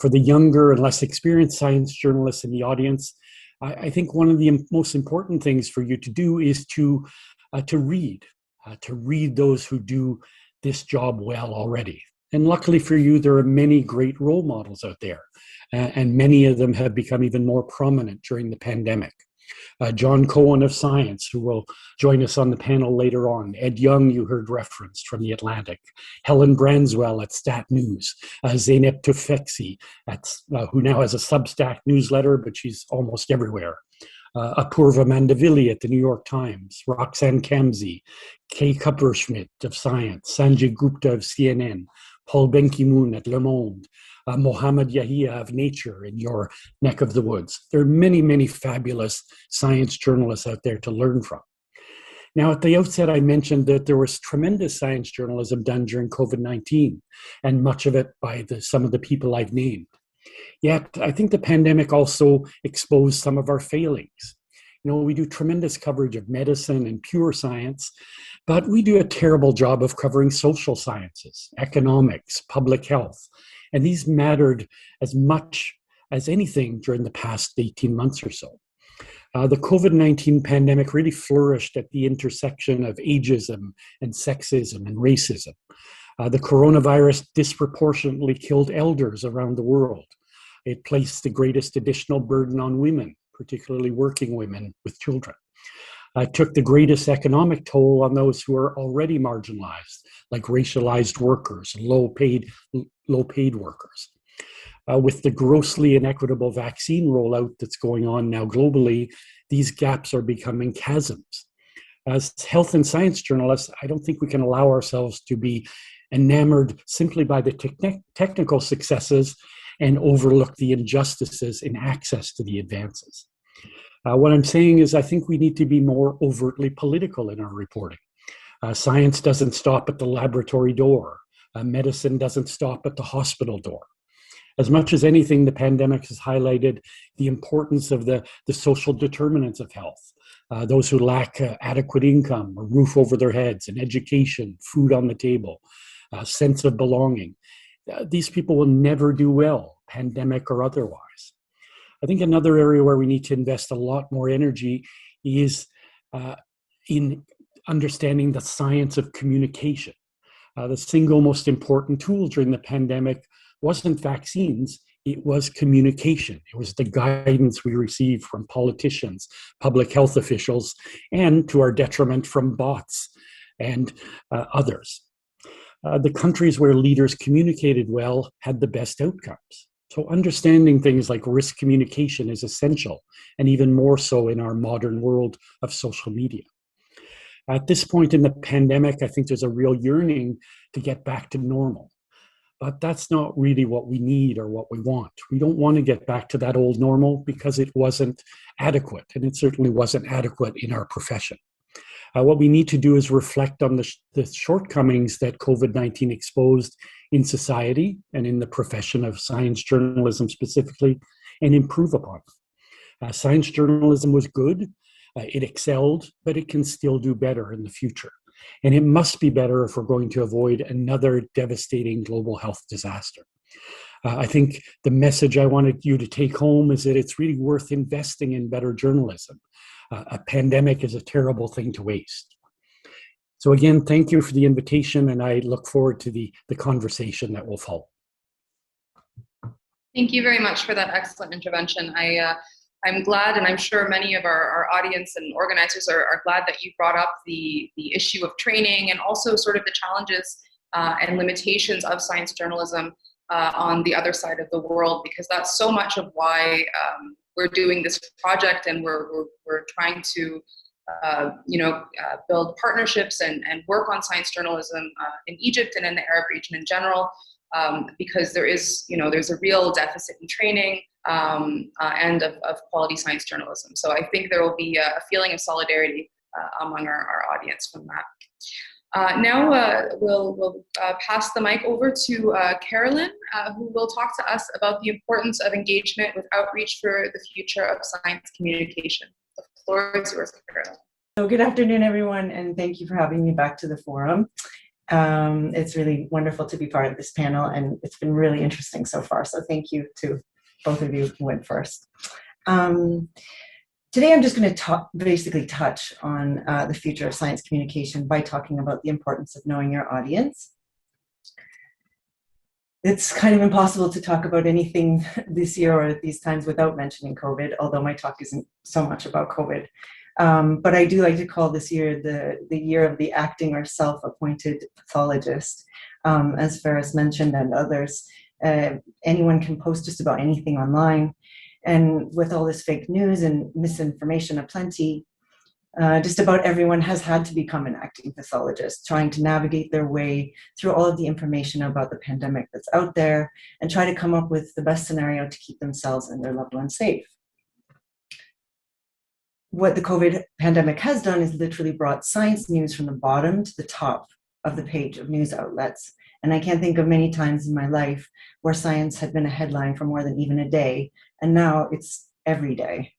For the younger and less experienced science journalists in the audience, I think one of the most important things for you to do is to read those who do this job well already. And luckily for you, there are many great role models out there, and many of them have become even more prominent during the pandemic. John Cohen of Science, who will join us on the panel later on. Ed Young, you heard referenced from The Atlantic. Helen Branswell at Stat News. Zeynep Tufekci, who now has a Substack newsletter, but she's almost everywhere. Apurva Mandavili at the New York Times. Roxanne Kamsi, Kay Kupferschmidt of Science. Sanjay Gupta of CNN. Paul Ben-Ki-moon at Le Monde. Mohammed Yahia of Nature in your neck of the woods. There are many, many fabulous science journalists out there to learn from. Now, at the outset, I mentioned that there was tremendous science journalism done during COVID-19, and much of it by some of the people I've named. Yet, I think the pandemic also exposed some of our failings. You know, we do tremendous coverage of medicine and pure science, but we do a terrible job of covering social sciences, economics, public health. And these mattered as much as anything during the past 18 months or so. The COVID-19 pandemic really flourished at the intersection of ageism and sexism and racism. The coronavirus disproportionately killed elders around the world. It placed the greatest additional burden on women, particularly working women with children. It took the greatest economic toll on those who are already marginalized, like racialized workers, low-paid workers. With the grossly inequitable vaccine rollout that's going on now globally, these gaps are becoming chasms. As health and science journalists, I don't think we can allow ourselves to be enamored simply by the technical successes and overlook the injustices in access to the advances. What I'm saying is I think we need to be more overtly political in our reporting. Science doesn't stop at the laboratory door. Medicine doesn't stop at the hospital door. As much as anything, the pandemic has highlighted the importance of the social determinants of health. Those who lack adequate income, a roof over their heads, an education, food on the table, a sense of belonging. These people will never do well, pandemic or otherwise. I think another area where we need to invest a lot more energy is in understanding the science of communication. The single most important tool during the pandemic wasn't vaccines, it was communication. It was the guidance we received from politicians, public health officials, and to our detriment from bots and others. The countries where leaders communicated well had the best outcomes. So understanding things like risk communication is essential, and even more so in our modern world of social media. At this point in the pandemic, I think there's a real yearning to get back to normal. But that's not really what we need or what we want. We don't want to get back to that old normal because it wasn't adequate, and it certainly wasn't adequate in our profession. What we need to do is reflect on the shortcomings that COVID-19 exposed in society and in the profession of science journalism specifically, and improve upon them. Science journalism was good, it excelled, but it can still do better in the future. And it must be better if we're going to avoid another devastating global health disaster. I think the message I wanted you to take home is that it's really worth investing in better journalism. A pandemic is a terrible thing to waste. So again, thank you for the invitation, and I look forward to the conversation that will follow. Thank you very much for that excellent intervention. I'm glad, and I'm sure many of our audience and organizers are glad that you brought up the issue of training and also sort of the challenges and limitations of science journalism on the other side of the world, because that's so much of why we're doing this project, and we're trying to build partnerships and work on science journalism in Egypt and in the Arab region in general, because there's a real deficit in training and of quality science journalism. So I think there will be a feeling of solidarity among our audience from that. Now we'll pass the mic over to Carolyn, who will talk to us about the importance of engagement with outreach for the future of science communication. The floor is yours, Carolyn. So good afternoon, everyone, and thank you for having me back to the forum. It's really wonderful to be part of this panel, and it's been really interesting so far. So thank you to both of you who went first. Today, I'm just going to basically touch on the future of science communication by talking about the importance of knowing your audience. It's kind of impossible to talk about anything this year or at these times without mentioning COVID, although my talk isn't so much about COVID. But I do like to call this year the year of the acting or self-appointed pathologist. As Firas mentioned and others, anyone can post just about anything online. And with all this fake news and misinformation aplenty, just about everyone has had to become an acting pathologist, trying to navigate their way through all of the information about the pandemic that's out there and try to come up with the best scenario to keep themselves and their loved ones safe. What the COVID pandemic has done is literally brought science news from the bottom to the top of the page of news outlets. And I can't think of many times in my life where science had been a headline for more than even a day, and now it's every day.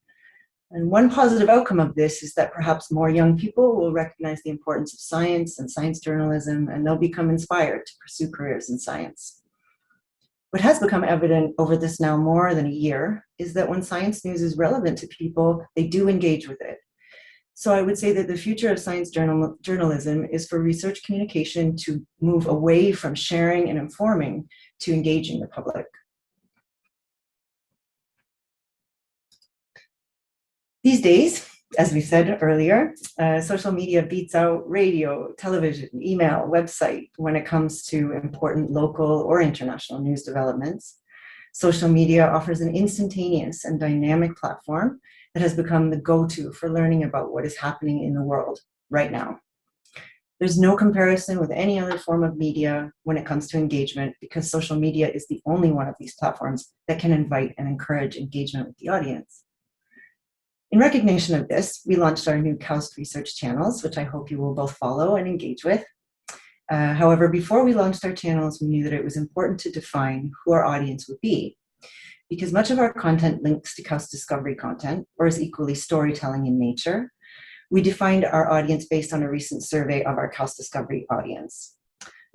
And one positive outcome of this is that perhaps more young people will recognize the importance of science and science journalism, and they'll become inspired to pursue careers in science. What has become evident over this now more than a year is that when science news is relevant to people, they do engage with it. So I would say that the future of science journalism is for research communication to move away from sharing and informing to engaging the public. These days, as we said earlier, social media beats out radio, television, email, website when it comes to important local or international news developments. Social media offers an instantaneous and dynamic platform that has become the go-to for learning about what is happening in the world right now. There's no comparison with any other form of media when it comes to engagement, because social media is the only one of these platforms that can invite and encourage engagement with the audience. In recognition of this, we launched our new KAUST research channels, which I hope you will both follow and engage with. However, before we launched our channels, we knew that it was important to define who our audience would be, because much of our content links to KAUST discovery content, or is equally storytelling in nature. We defined our audience based on a recent survey of our KAUST discovery audience.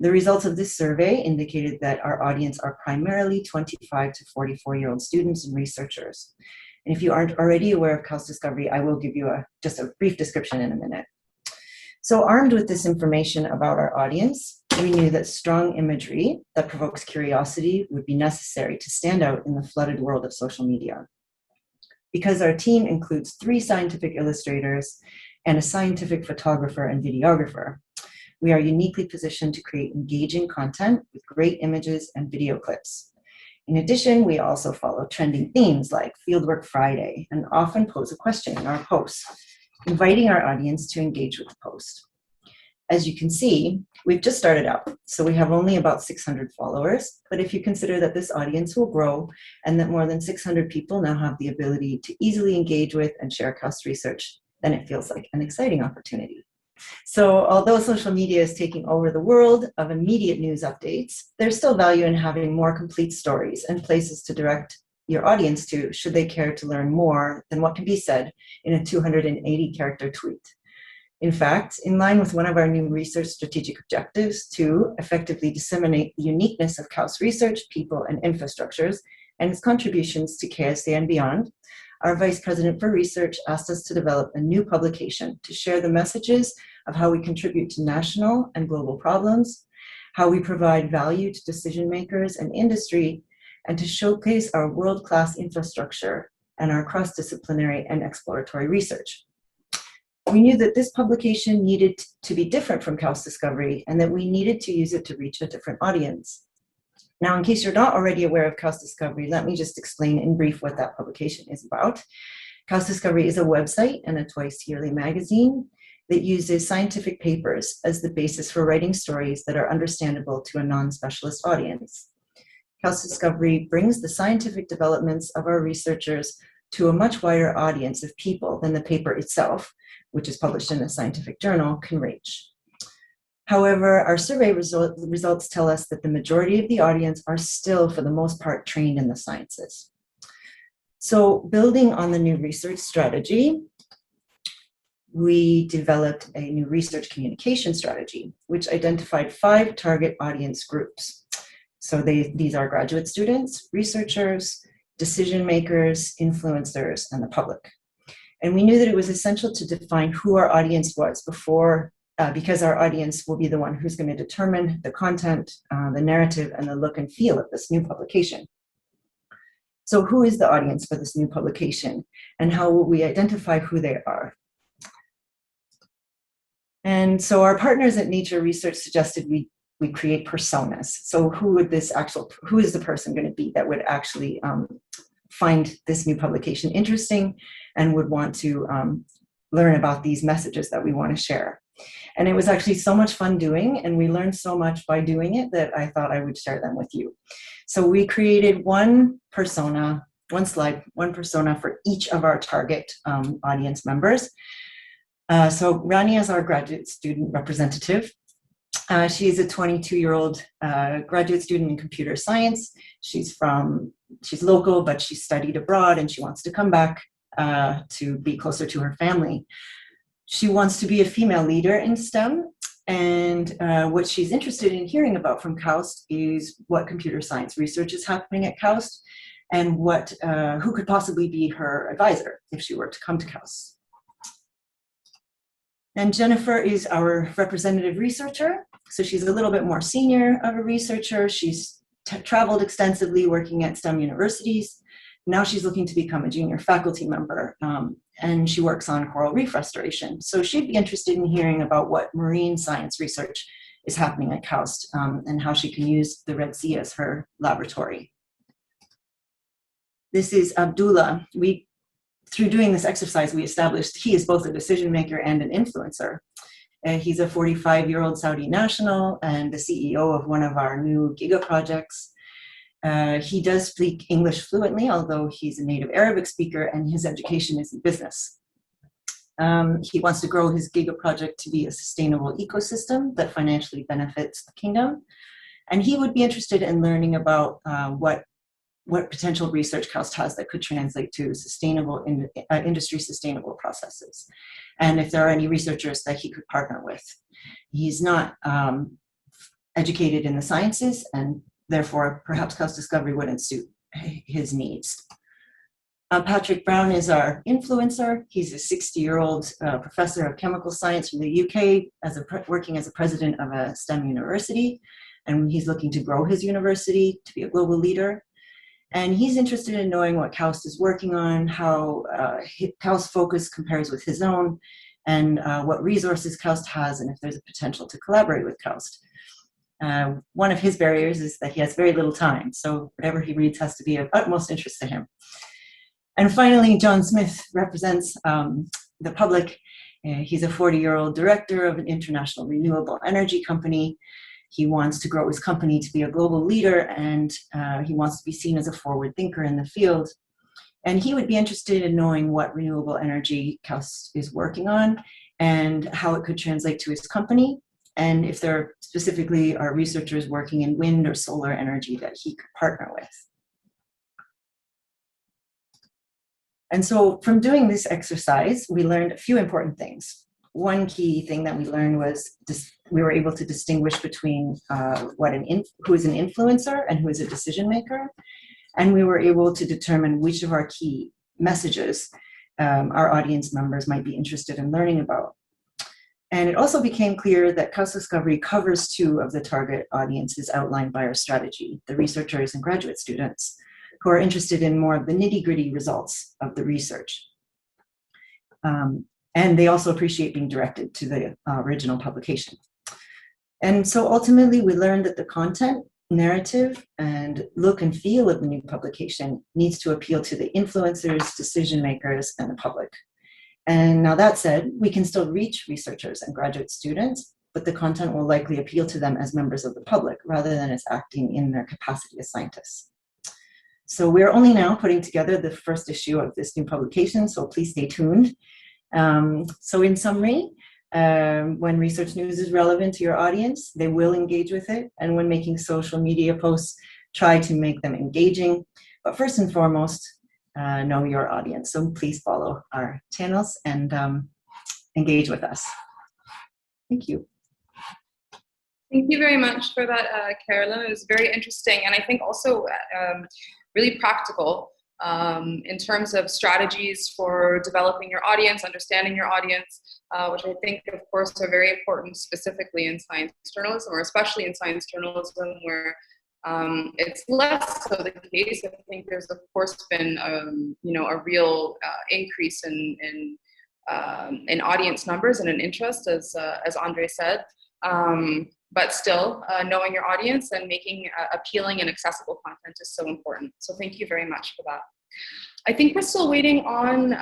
The results of this survey indicated that our audience are primarily 25 to 44-year-old students and researchers. And if you aren't already aware of KAUST discovery, I will give you just a brief description in a minute. So armed with this information about our audience, we knew that strong imagery that provokes curiosity would be necessary to stand out in the flooded world of social media. Because our team includes 3 scientific illustrators and a scientific photographer and videographer, we are uniquely positioned to create engaging content with great images and video clips. In addition, we also follow trending themes like Fieldwork Friday and often pose a question in our posts, inviting our audience to engage with the post. As you can see, we've just started out, so we have only about 600 followers, but if you consider that this audience will grow and that more than 600 people now have the ability to easily engage with and share KAUST research, then it feels like an exciting opportunity. So although social media is taking over the world of immediate news updates, there's still value in having more complete stories and places to direct your audience to, should they care to learn more than what can be said in a 280-character tweet. In fact, in line with one of our new research strategic objectives to effectively disseminate the uniqueness of KAUST research, people, and infrastructures, and its contributions to KSA and beyond, our Vice President for Research asked us to develop a new publication to share the messages of how we contribute to national and global problems, how we provide value to decision makers and industry, and to showcase our world-class infrastructure and our cross-disciplinary and exploratory research. We knew that this publication needed to be different from KAUST Discovery and that we needed to use it to reach a different audience. Now, in case you're not already aware of KAUST Discovery, let me just explain in brief what that publication is about. KAUST Discovery is a website and a twice-yearly magazine that uses scientific papers as the basis for writing stories that are understandable to a non-specialist audience. KAUST Discovery brings the scientific developments of our researchers to a much wider audience of people than the paper itself, which is published in a scientific journal, can reach. However, our survey results tell us that the majority of the audience are still, for the most part, trained in the sciences. So building on the new research strategy, we developed a new research communication strategy, which identified 5 target audience groups. So these are graduate students, researchers, decision makers, influencers, and the public. And we knew that it was essential to define who our audience was before, because our audience will be the one who's going to determine the content, the narrative, and the look and feel of this new publication. So who is the audience for this new publication, and how will we identify who they are? And so our partners at Nature Research suggested we create personas. So who is the person going to be that would actually find this new publication interesting and would want to learn about these messages that we want to share. And it was actually so much fun doing, and we learned so much by doing it that I thought I would share them with you. So we created one persona for each of our target audience members. So Rani is our graduate student representative. She is a 22-year-old graduate student in computer science. She's local, but she studied abroad and she wants to come back to be closer to her family. She wants to be a female leader in STEM, and what she's interested in hearing about from KAUST is what computer science research is happening at KAUST and who could possibly be her advisor if she were to come to KAUST. And Jennifer is our representative researcher. So she's a little bit more senior of a researcher. She's traveled extensively working at STEM universities. Now she's looking to become a junior faculty member, and she works on coral reef restoration. So she'd be interested in hearing about what marine science research is happening at KAUST and how she can use the Red Sea as her laboratory. This is Abdullah. Through doing this exercise, we established he is both a decision maker and an influencer. He's a 45-year-old Saudi national and the CEO of one of our new Giga projects. He does speak English fluently, although he's a native Arabic speaker, and his education is in business. He wants to grow his Giga project to be a sustainable ecosystem that financially benefits the kingdom. And he would be interested in learning about what potential research KAUST has that could translate to sustainable industry sustainable processes, and if there are any researchers that he could partner with. He's not educated in the sciences, and therefore perhaps KAUST Discovery wouldn't suit his needs. Patrick Brown is our influencer. He's a 60-year-old professor of chemical science from the UK, working as a president of a STEM university, and he's looking to grow his university to be a global leader. And he's interested in knowing what KAUST is working on, how KAUST focus compares with his own, and what resources KAUST has, and if there's a potential to collaborate with KAUST. One of his barriers is that he has very little time, so whatever he reads has to be of utmost interest to him. And finally, John Smith represents the public. He's a 40-year-old director of an international renewable energy company. He wants to grow his company to be a global leader, and he wants to be seen as a forward thinker in the field. And he would be interested in knowing what renewable energy KAUST is working on and how it could translate to his company, and if there specifically are researchers working in wind or solar energy that he could partner with. And so from doing this exercise, we learned a few important things. One key thing that we learned was we were able to distinguish between who is an influencer and who is a decision maker. And we were able to determine which of our key messages our audience members might be interested in learning about. And it also became clear that KAUST Discovery covers two of the target audiences outlined by our strategy, the researchers and graduate students, who are interested in more of the nitty-gritty results of the research. And they also appreciate being directed to the original publication. And so ultimately, we learned that the content, narrative, and look and feel of the new publication needs to appeal to the influencers, decision makers, and the public. And now that said, we can still reach researchers and graduate students, but the content will likely appeal to them as members of the public rather than as acting in their capacity as scientists. So we're only now putting together the first issue of this new publication, so please stay tuned. So in summary, when research news is relevant to your audience, they will engage with it. And when making social media posts, try to make them engaging. But first and foremost, know your audience. So please follow our channels and engage with us. Thank you. Thank you very much for that, Carolyn. It was very interesting, and I think also really practical in terms of strategies for developing your audience, understanding your audience, which I think, of course, are very important specifically in science journalism, or especially in science journalism, where it's less so the case. I think there's, of course, been a real increase in audience numbers and in interest, as André said. But still, knowing your audience and making appealing and accessible content is so important. So thank you very much for that. I think we're still waiting on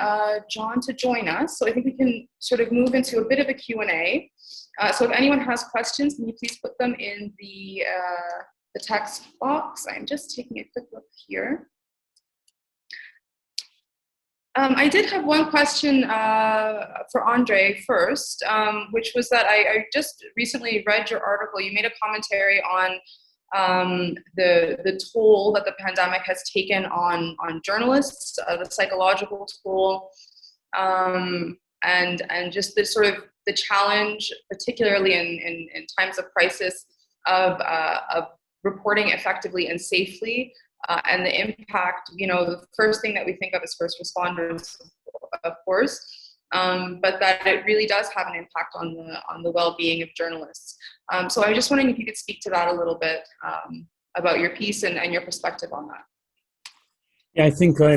John to join us. So I think we can sort of move into a bit of a Q&A. So if anyone has questions, can you please put them in the text box? I'm just taking a quick look here. I did have one question for André first, which was that I just recently read your article. You made a commentary on the toll that the pandemic has taken on journalists, the psychological toll, and just the sort of the challenge, particularly in times of crisis, of reporting effectively and safely. And the impact, the first thing that we think of as first responders, of course, but that it really does have an impact on the well-being of journalists. So I was just wondering if you could speak to that a little bit about your piece and your perspective on that. Yeah, I think I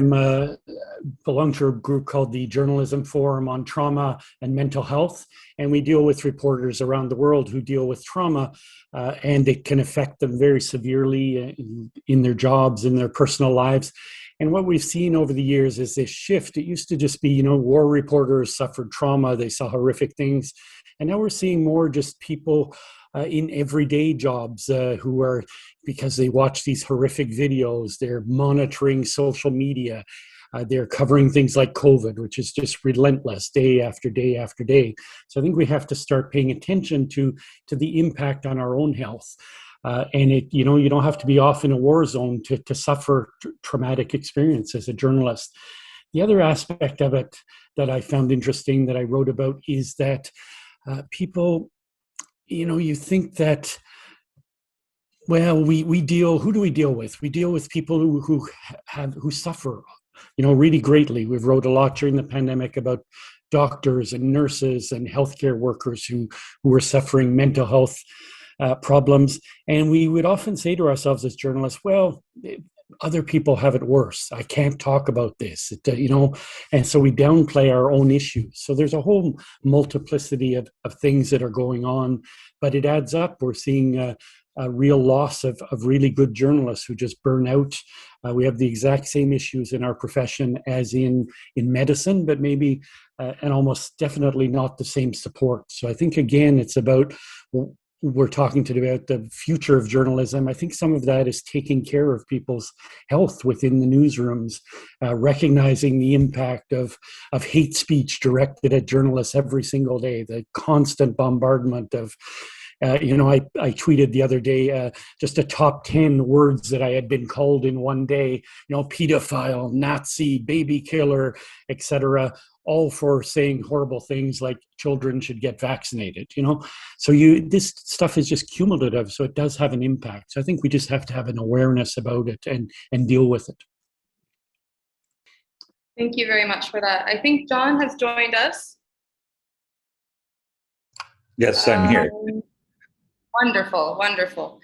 belong to a group called the Journalism Forum on Trauma and Mental Health, and we deal with reporters around the world who deal with trauma, and it can affect them very severely in their jobs, in their personal lives. And what we've seen over the years is this shift. It used to just be, war reporters suffered trauma, they saw horrific things. And now we're seeing more just people in everyday jobs who are, because they watch these horrific videos, they're monitoring social media. They're covering things like COVID, which is just relentless day after day after day. So I think we have to start paying attention to the impact on our own health. And you don't have to be off in a war zone to suffer traumatic experience as a journalist. The other aspect of it that I found interesting that I wrote about is that people, you think that, well, who do we deal with? We deal with people who suffer, really greatly. We've wrote a lot during the pandemic about doctors and nurses and healthcare workers who are suffering mental health problems. And we would often say to ourselves as journalists, well, other people have it worse. I can't talk about this, and so we downplay our own issues. So there's a whole multiplicity of things that are going on, but it adds up. We're seeing a real loss of really good journalists who just burn out. We have the exact same issues in our profession as in medicine, but maybe and almost definitely not the same support. So I think, again, it's about, we're talking today about the future of journalism. I think some of that is taking care of people's health within the newsrooms, recognizing the impact of hate speech directed at journalists every single day, the constant bombardment of, I tweeted the other day just a top 10 words that I had been called in one day, pedophile, Nazi, baby killer, etc., all for saying horrible things like children should get vaccinated, So this stuff is just cumulative, so it does have an impact. So I think we just have to have an awareness about it and deal with it. Thank you very much for that. I think John has joined us. Yes, I'm here. Wonderful, wonderful.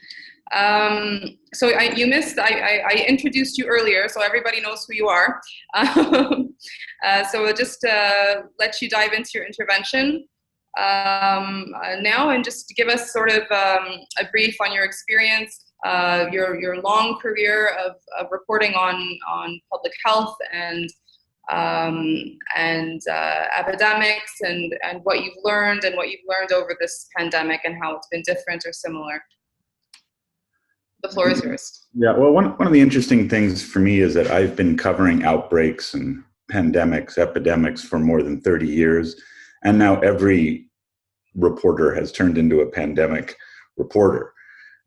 So you missed, I introduced you earlier, so everybody knows who you are. So we'll just let you dive into your intervention now, and just give us sort of a brief on your experience, your long career of reporting on public health and epidemics, and what you've learned over this pandemic and how it's been different or similar. The floor is yours. Yeah, well, one of the interesting things for me is that I've been covering outbreaks and pandemics, epidemics for more than 30 years. And now every reporter has turned into a pandemic reporter.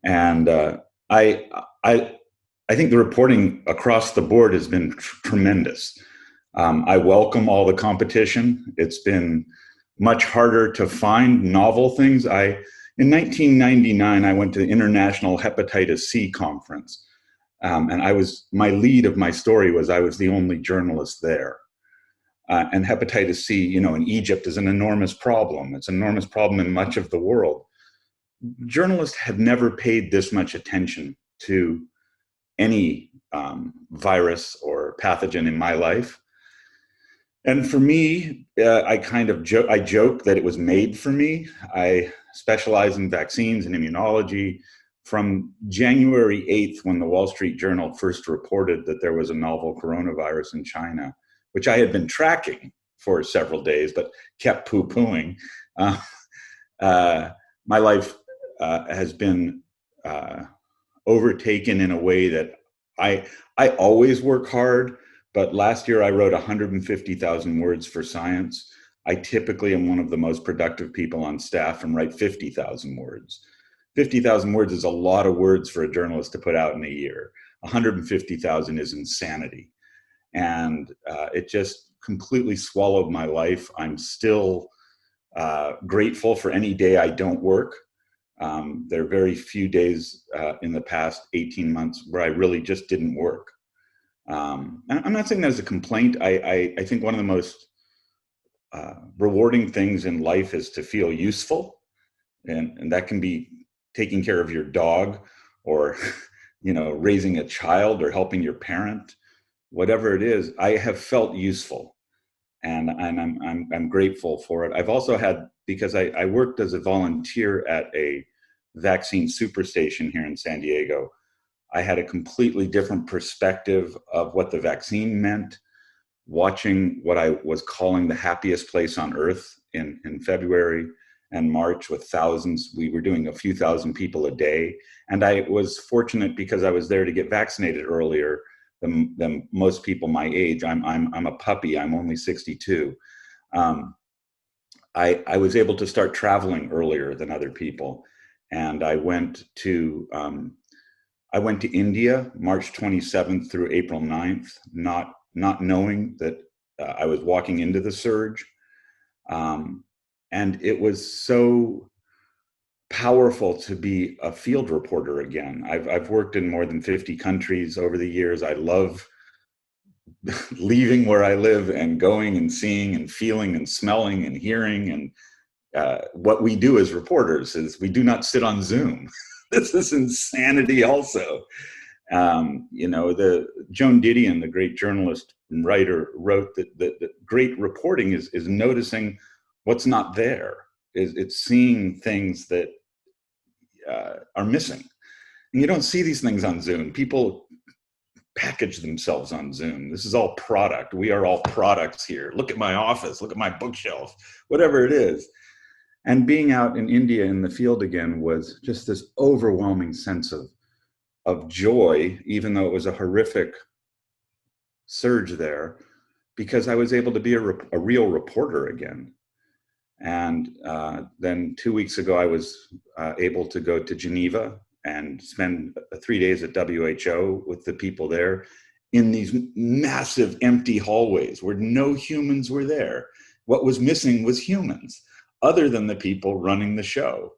And I think the reporting across the board has been tremendous. I welcome all the competition. It's been much harder to find novel things. In 1999, I went to the International Hepatitis C Conference, and my lead of my story was I was the only journalist there. And hepatitis C, in Egypt is an enormous problem. It's an enormous problem in much of the world. Journalists have never paid this much attention to any virus or pathogen in my life. And for me, I joke that it was made for me. I specialize in vaccines and immunology. From January 8th, when the Wall Street Journal first reported that there was a novel coronavirus in China, which I had been tracking for several days, but kept poo-pooing, my life has been overtaken in a way that I always work hard. But last year I wrote 150,000 words for Science. I typically am one of the most productive people on staff and write 50,000 words. 50,000 words is a lot of words for a journalist to put out in a year. 150,000 is insanity. And it just completely swallowed my life. I'm still grateful for any day I don't work. There are very few days in the past 18 months where I really just didn't work. And I'm not saying that as a complaint. I think one of the most rewarding things in life is to feel useful, and that can be taking care of your dog, or raising a child, or helping your parent, whatever it is. I have felt useful, and I'm grateful for it. I've also had, because I worked as a volunteer at a vaccine superstation here in San Diego. I had a completely different perspective of what the vaccine meant, watching what I was calling the happiest place on earth in February and March with thousands. We were doing a few thousand people a day. And I was fortunate because I was there to get vaccinated earlier than most people my age. I'm a puppy, I'm only 62. I was able to start traveling earlier than other people. And I went to India, March 27th through April 9th, not knowing that I was walking into the surge. And it was so powerful to be a field reporter again. I've worked in more than 50 countries over the years. I love leaving where I live and going and seeing and feeling and smelling and hearing. And what we do as reporters is we do not sit on Zoom. This is insanity also. The Joan Didion, the great journalist and writer, wrote that great reporting is noticing what's not there. It's seeing things that are missing. And you don't see these things on Zoom. People package themselves on Zoom. This is all product. We are all products here. Look at my office, look at my bookshelf, whatever it is. And being out in India in the field again was just this overwhelming sense of joy, even though it was a horrific surge there, because I was able to be a real reporter again. And then 2 weeks ago, I was able to go to Geneva and spend 3 days at WHO with the people there in these massive empty hallways where no humans were there. What was missing was humans, other than the people running the show.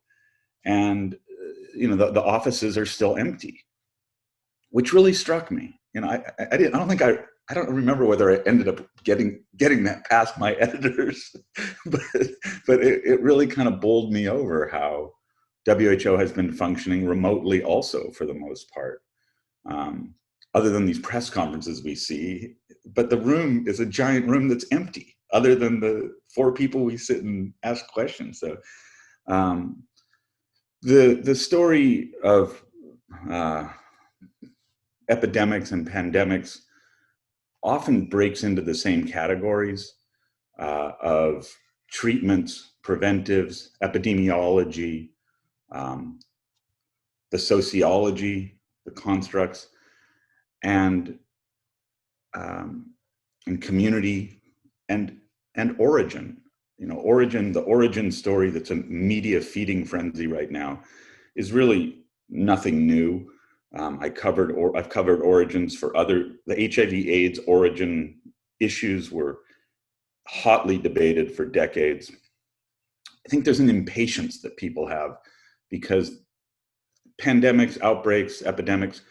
And the offices are still empty, which really struck me. I don't remember whether I ended up getting that past my editors, but it really kind of bowled me over how WHO has been functioning remotely also for the most part, other than these press conferences we see. But the room is a giant room that's empty, other than the 4 people we sit and ask questions. So the story of epidemics and pandemics often breaks into the same categories of treatments, preventives, epidemiology, the sociology, the constructs, and community and origin. The origin story that's a media feeding frenzy right now is really nothing new. I've covered origins for the HIV/AIDS origin issues were hotly debated for decades. I think there's an impatience that people have because pandemics, outbreaks, epidemics,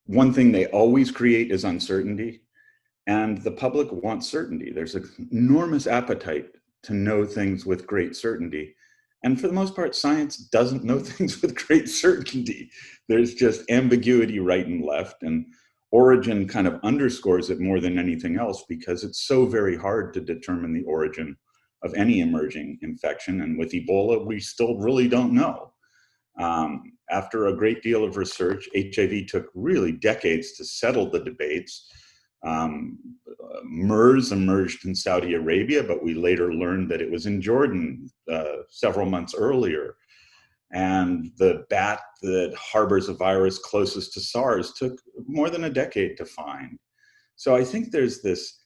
one thing they always create is uncertainty, and the public wants certainty. There's an enormous appetite to know things with great certainty. And for the most part, science doesn't know things with great certainty. There's just ambiguity right and left. And origin kind of underscores it more than anything else because it's so very hard to determine the origin of any emerging infection. And with Ebola, we still really don't know. After a great deal of research, HIV took really decades to settle the debates. MERS emerged in Saudi Arabia, but we later learned that it was in Jordan several months earlier. And the bat that harbors a virus closest to SARS took more than a decade to find. So I think there's this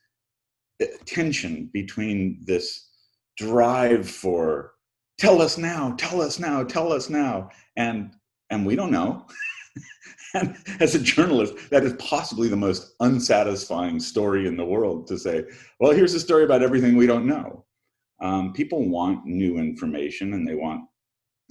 tension between this drive for tell us now, tell us now, tell us now, and we don't know. And as a journalist, that is possibly the most unsatisfying story in the world to say, well, here's a story about everything we don't know. People want new information and they want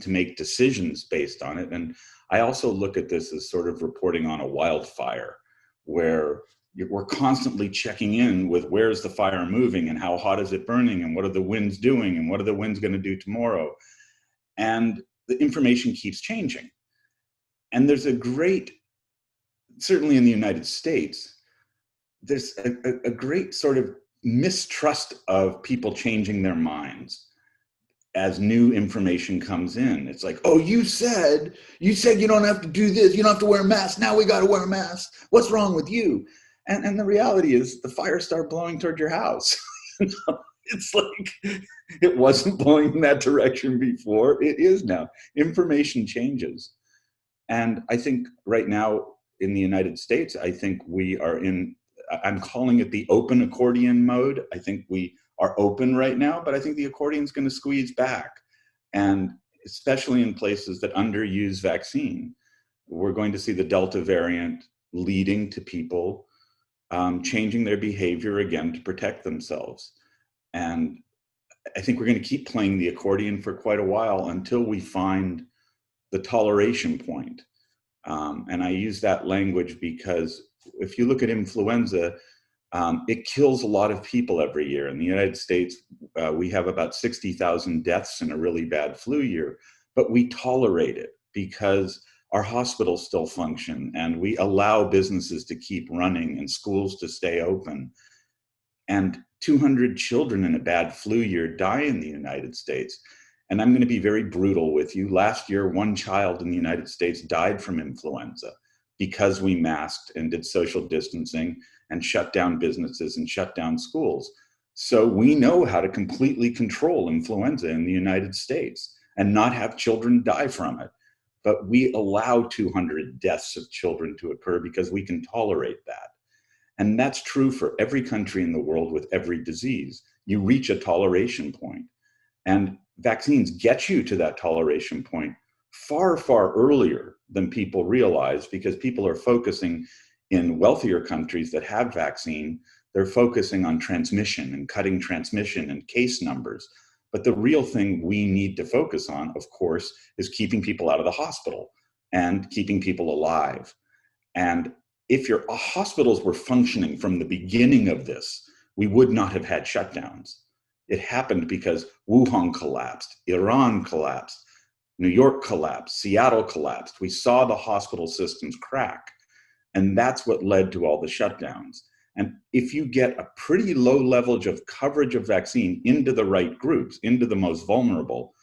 to make decisions based on it. And I also look at this as sort of reporting on a wildfire, where we're constantly checking in with where's the fire moving and how hot is it burning and what are the winds doing and what are the winds going to do tomorrow. And the information keeps changing. And there's a great, certainly in the United States, there's a great sort of mistrust of people changing their minds. as new information comes in, it's like, oh, you said you don't have to do this, you don't have to wear a mask, now we got to wear a mask, what's wrong with you? And the reality is the fire started blowing toward your house. It's like, it wasn't blowing in that direction before, it is now. Information changes. And I think right now in the United States, I think we are in, I'm calling it the open accordion mode. I think we are open right now, but I think the accordion is going to squeeze back. And especially in places that underuse vaccine, we're going to see the Delta variant leading to people changing their behavior again to protect themselves. And I think we're going to keep playing the accordion for quite a while until we find the toleration point. And I use that language because if you look at influenza, it kills a lot of people every year. In the United States, we have about 60,000 deaths in a really bad flu year, but we tolerate it because our hospitals still function and we allow businesses to keep running and schools to stay open. And 200 children in a bad flu year die in the United States. And I'm going to be very brutal with you. Last year, one child in the United States died from influenza because we masked and did social distancing and shut down businesses and shut down schools. So we know how to completely control influenza in the United States and not have children die from it. But we allow 200 deaths of children to occur because we can tolerate that. And that's true for every country in the world with every disease. You reach a toleration point. And vaccines get you to that toleration point far, far earlier than people realize, because people are focusing in wealthier countries that have vaccine, they're focusing on transmission and cutting transmission and case numbers. But the real thing we need to focus on, of course, is keeping people out of the hospital and keeping people alive. And if your hospitals were functioning from the beginning of this, we would not have had shutdowns. It happened because Wuhan collapsed, Iran collapsed, New York collapsed, Seattle collapsed. We saw the hospital systems crack. And that's what led to all the shutdowns. And if you get a pretty low level of coverage of vaccine into the right groups, into the most vulnerable,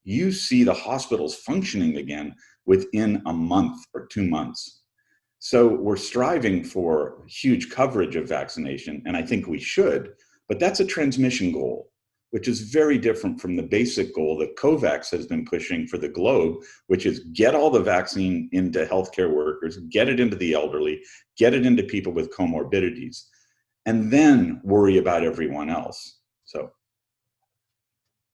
you see the hospitals functioning again within a month or 2 months. So we're striving for huge coverage of vaccination, and I think we should, but that's a transmission goal, which is very different from the basic goal that COVAX has been pushing for the globe, which is get all the vaccine into healthcare workers, get it into the elderly, get it into people with comorbidities, and then worry about everyone else. So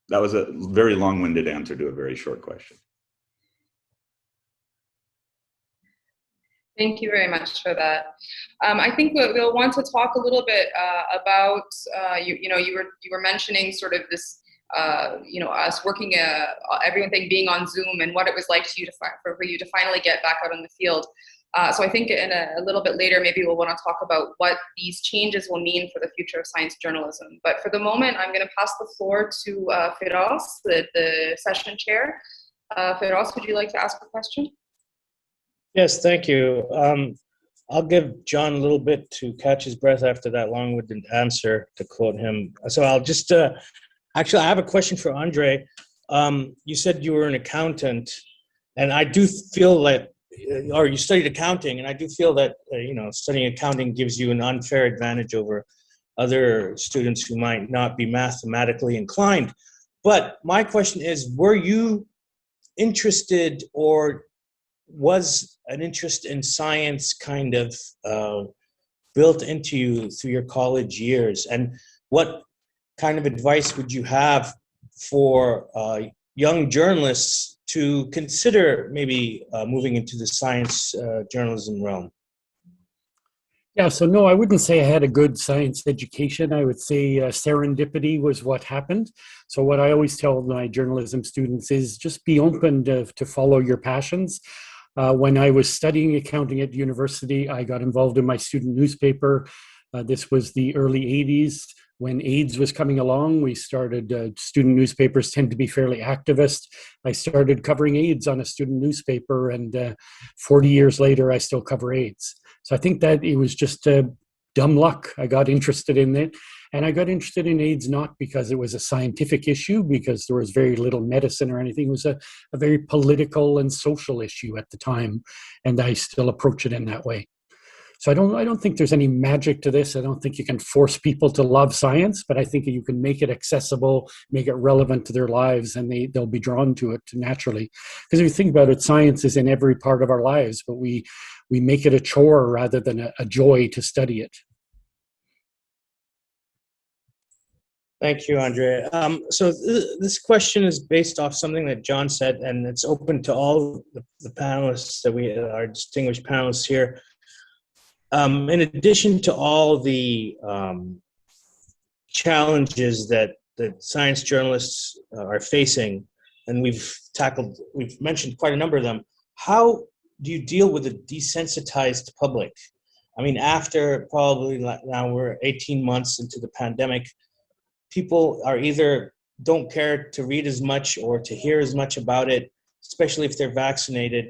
that was a very long-winded answer to a very short question. Thank you very much for that. I think we'll want to talk a little bit about you were mentioning sort of this us working everything being on Zoom and what it was like to you for you to finally get back out in the field. So I think in a little bit later maybe we'll want to talk about what these changes will mean for the future of science journalism. But for the moment, I'm going to pass the floor to Firas, the session chair. Firas, would you like to ask a question? Yes, thank you. I'll give John a little bit to catch his breath after that long-winded answer, to quote him. So I'll just, actually, I have a question for André. You said you were an accountant, and I do feel that, or you studied accounting, and I do feel that, studying accounting gives you an unfair advantage over other students who might not be mathematically inclined. But my question is, were you interested, or was an interest in science kind of built into you through your college years? And what kind of advice would you have for young journalists to consider maybe moving into the science journalism realm? Yeah, so no, I wouldn't say I had a good science education. I would say serendipity was what happened. So what I always tell my journalism students is just be open to follow your passions. When I was studying accounting at university, I got involved in my student newspaper. This was the early 80s. When AIDS was coming along, we started, student newspapers tend to be fairly activist. I started covering AIDS on a student newspaper, and 40 years later, I still cover AIDS. So I think that it was just dumb luck. I got interested in it. And I got interested in AIDS not because it was a scientific issue, because there was very little medicine or anything. It was a very political and social issue at the time, and I still approach it in that way. So I don't think there's any magic to this. I don't think you can force people to love science, but I think you can make it accessible, make it relevant to their lives, and they'll be drawn to it naturally. Because if you think about it, science is in every part of our lives, but we make it a chore rather than a joy to study it. Thank you, André. So this question is based off something that John said, and it's open to all the panelists our distinguished panelists here. In addition to all the challenges that science journalists are facing, and we've mentioned quite a number of them, how do you deal with a desensitized public? I mean, after probably now we're 18 months into the pandemic, people are either don't care to read as much or to hear as much about it, especially if they're vaccinated,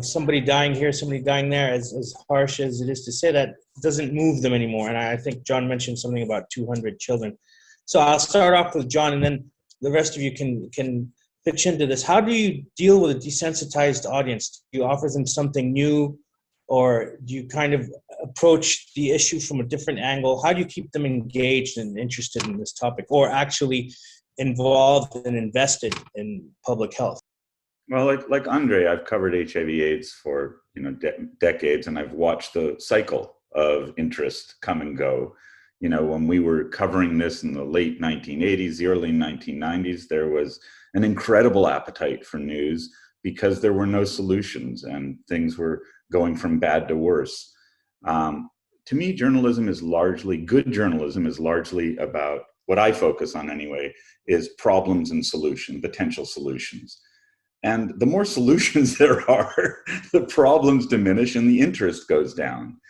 somebody dying here, somebody dying there, as harsh as it is to say that, doesn't move them anymore. And I think John mentioned something about 200 children. So I'll start off with John, and then the rest of you can pitch into this. How do you deal with a desensitized audience? Do you offer them something new, or do you kind of approach the issue from a different angle? How do you keep them engaged and interested in this topic, or actually involved and invested in public health? Well, like André, I've covered HIV/AIDS for decades, and I've watched the cycle of interest come and go. When we were covering this in the late 1980s, the early 1990s, there was an incredible appetite for news because there were no solutions and things were going from bad to worse. To me, good journalism is largely about, what I focus on anyway, is problems and potential solutions. And the more solutions there are, the problems diminish and the interest goes down.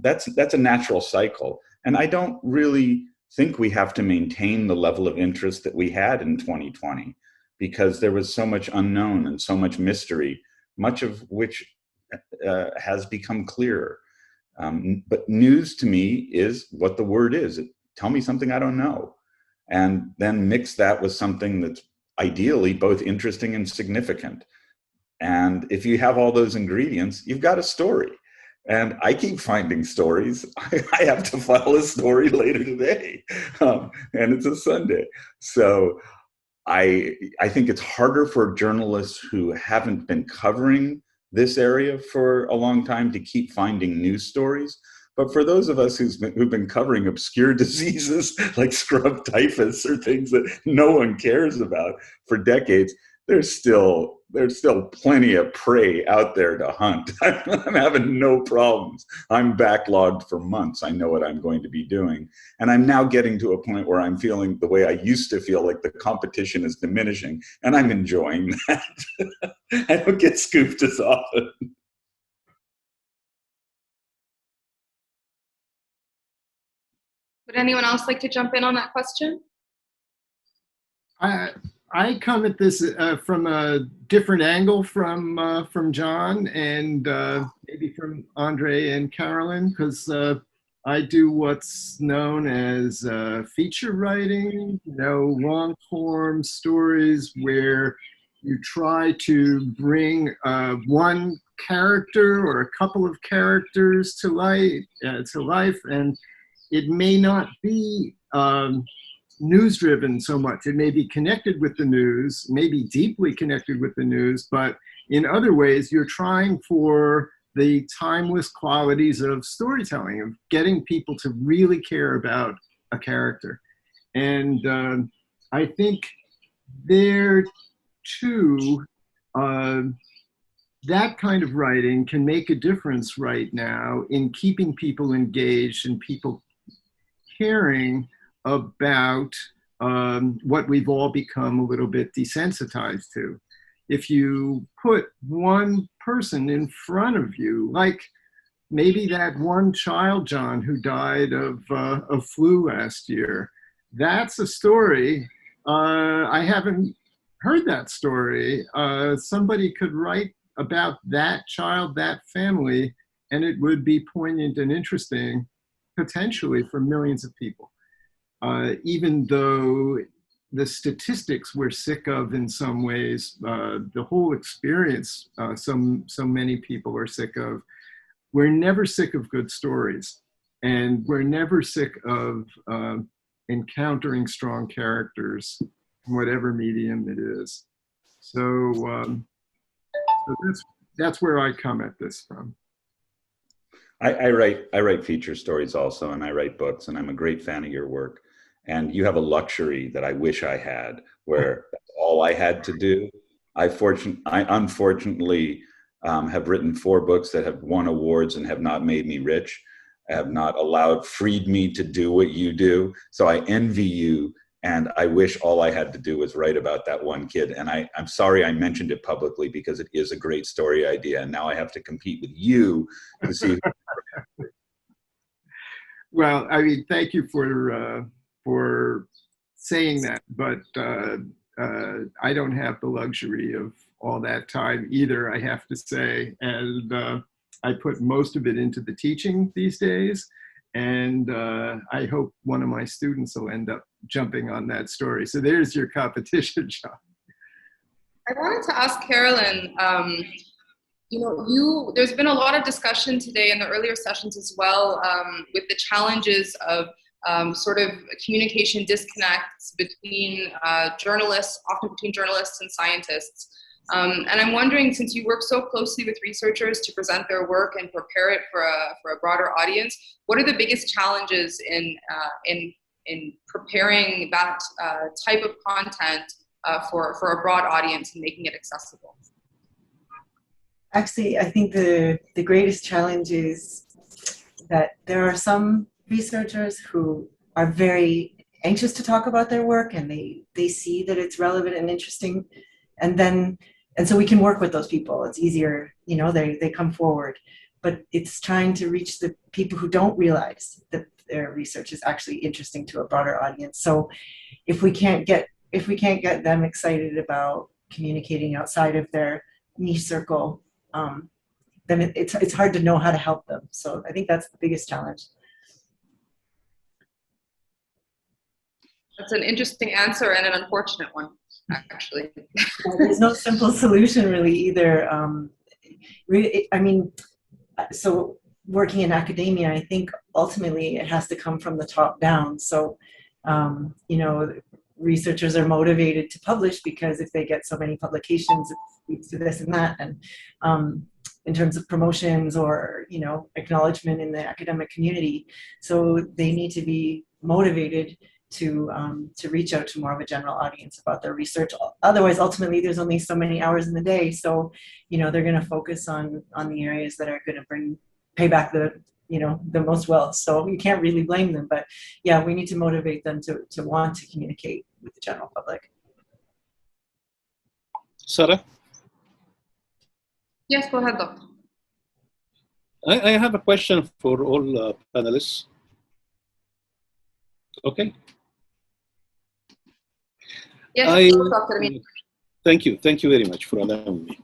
That's a natural cycle. And I don't really think we have to maintain the level of interest that we had in 2020, because there was so much unknown and so much mystery, much of which has become clearer. But news to me is what the word is. Tell me something I don't know. And then mix that with something that's ideally both interesting and significant. And if you have all those ingredients, you've got a story. And I keep finding stories. I have to file a story later today, and it's a Sunday. So I think it's harder for journalists who haven't been covering this area for a long time to keep finding news stories. But for those of us who've been covering obscure diseases like scrub typhus or things that no one cares about for decades, there's still plenty of prey out there to hunt. I'm having no problems. I'm backlogged for months. I know what I'm going to be doing. And I'm now getting to a point where I'm feeling the way I used to feel, like the competition is diminishing, and I'm enjoying that. I don't get scooped as often. Would anyone else like to jump in on that question? I come at this from a different angle from John and maybe from André and Carolyn, because I do what's known as feature writing, long form stories where you try to bring one character or a couple of characters to life, and it may not be news driven so much. It may be connected with the news, maybe deeply connected with the news, but in other ways, you're trying for the timeless qualities of storytelling, of getting people to really care about a character. And I think there too, that kind of writing can make a difference right now in keeping people engaged and people caring about what we've all become a little bit desensitized to. If you put one person in front of you, like maybe that one child, John, who died of flu last year, that's a story. I haven't heard that story. Somebody could write about that child, that family, and it would be poignant and interesting, potentially, for millions of people. Even though the statistics we're sick of in some ways, the whole experience so many people are sick of, we're never sick of good stories. And we're never sick of encountering strong characters in whatever medium it is. So, that's where I come at this from. I write feature stories also, and I write books, and I'm a great fan of your work. And you have a luxury that I wish I had, where that's all I had to do. I unfortunately have written 4 books that have won awards and have not made me rich, have not freed me to do what you do. So I envy you, and I wish all I had to do was write about that one kid. And I'm sorry I mentioned it publicly, because it is a great story idea, and now I have to compete with you to see. Well, I mean, thank you for saying that, but I don't have the luxury of all that time either, I have to say. And I put most of it into the teaching these days. And I hope one of my students will end up jumping on that story. So there's your competition, John. I wanted to ask Carolyn, there's been a lot of discussion today in the earlier sessions as well, with the challenges of sort of communication disconnects between journalists, often between journalists and scientists. And I'm wondering, since you work so closely with researchers to present their work and prepare it for a broader audience, what are the biggest challenges in preparing that type of content for a broad audience and making it accessible? Actually, I think the greatest challenge is that there are some researchers who are very anxious to talk about their work, and they see that it's relevant and interesting, and so we can work with those people. It's easier, they come forward. But it's trying to reach the people who don't realize that their research is actually interesting to a broader audience. So if we can't get them excited about communicating outside of their niche circle, then it's hard to know how to help them. So I think that's the biggest challenge. That's an interesting answer and an unfortunate one, actually. There's no simple solution really either. So working in academia, I think ultimately it has to come from the top down. So, researchers are motivated to publish because if they get so many publications, it leads to this and that. And in terms of promotions or, acknowledgement in the academic community. So they need to be motivated to reach out to more of a general audience about their research. Otherwise, ultimately, there's only so many hours in the day. So, they're going to focus on the areas that are going to pay back the most wealth. So you can't really blame them. But yeah, we need to motivate them to want to communicate with the general public. Sarah? Yes, go ahead, Doctor. I have a question for all panelists. Okay. Yes, Dr. Amin. Thank you very much for allowing me.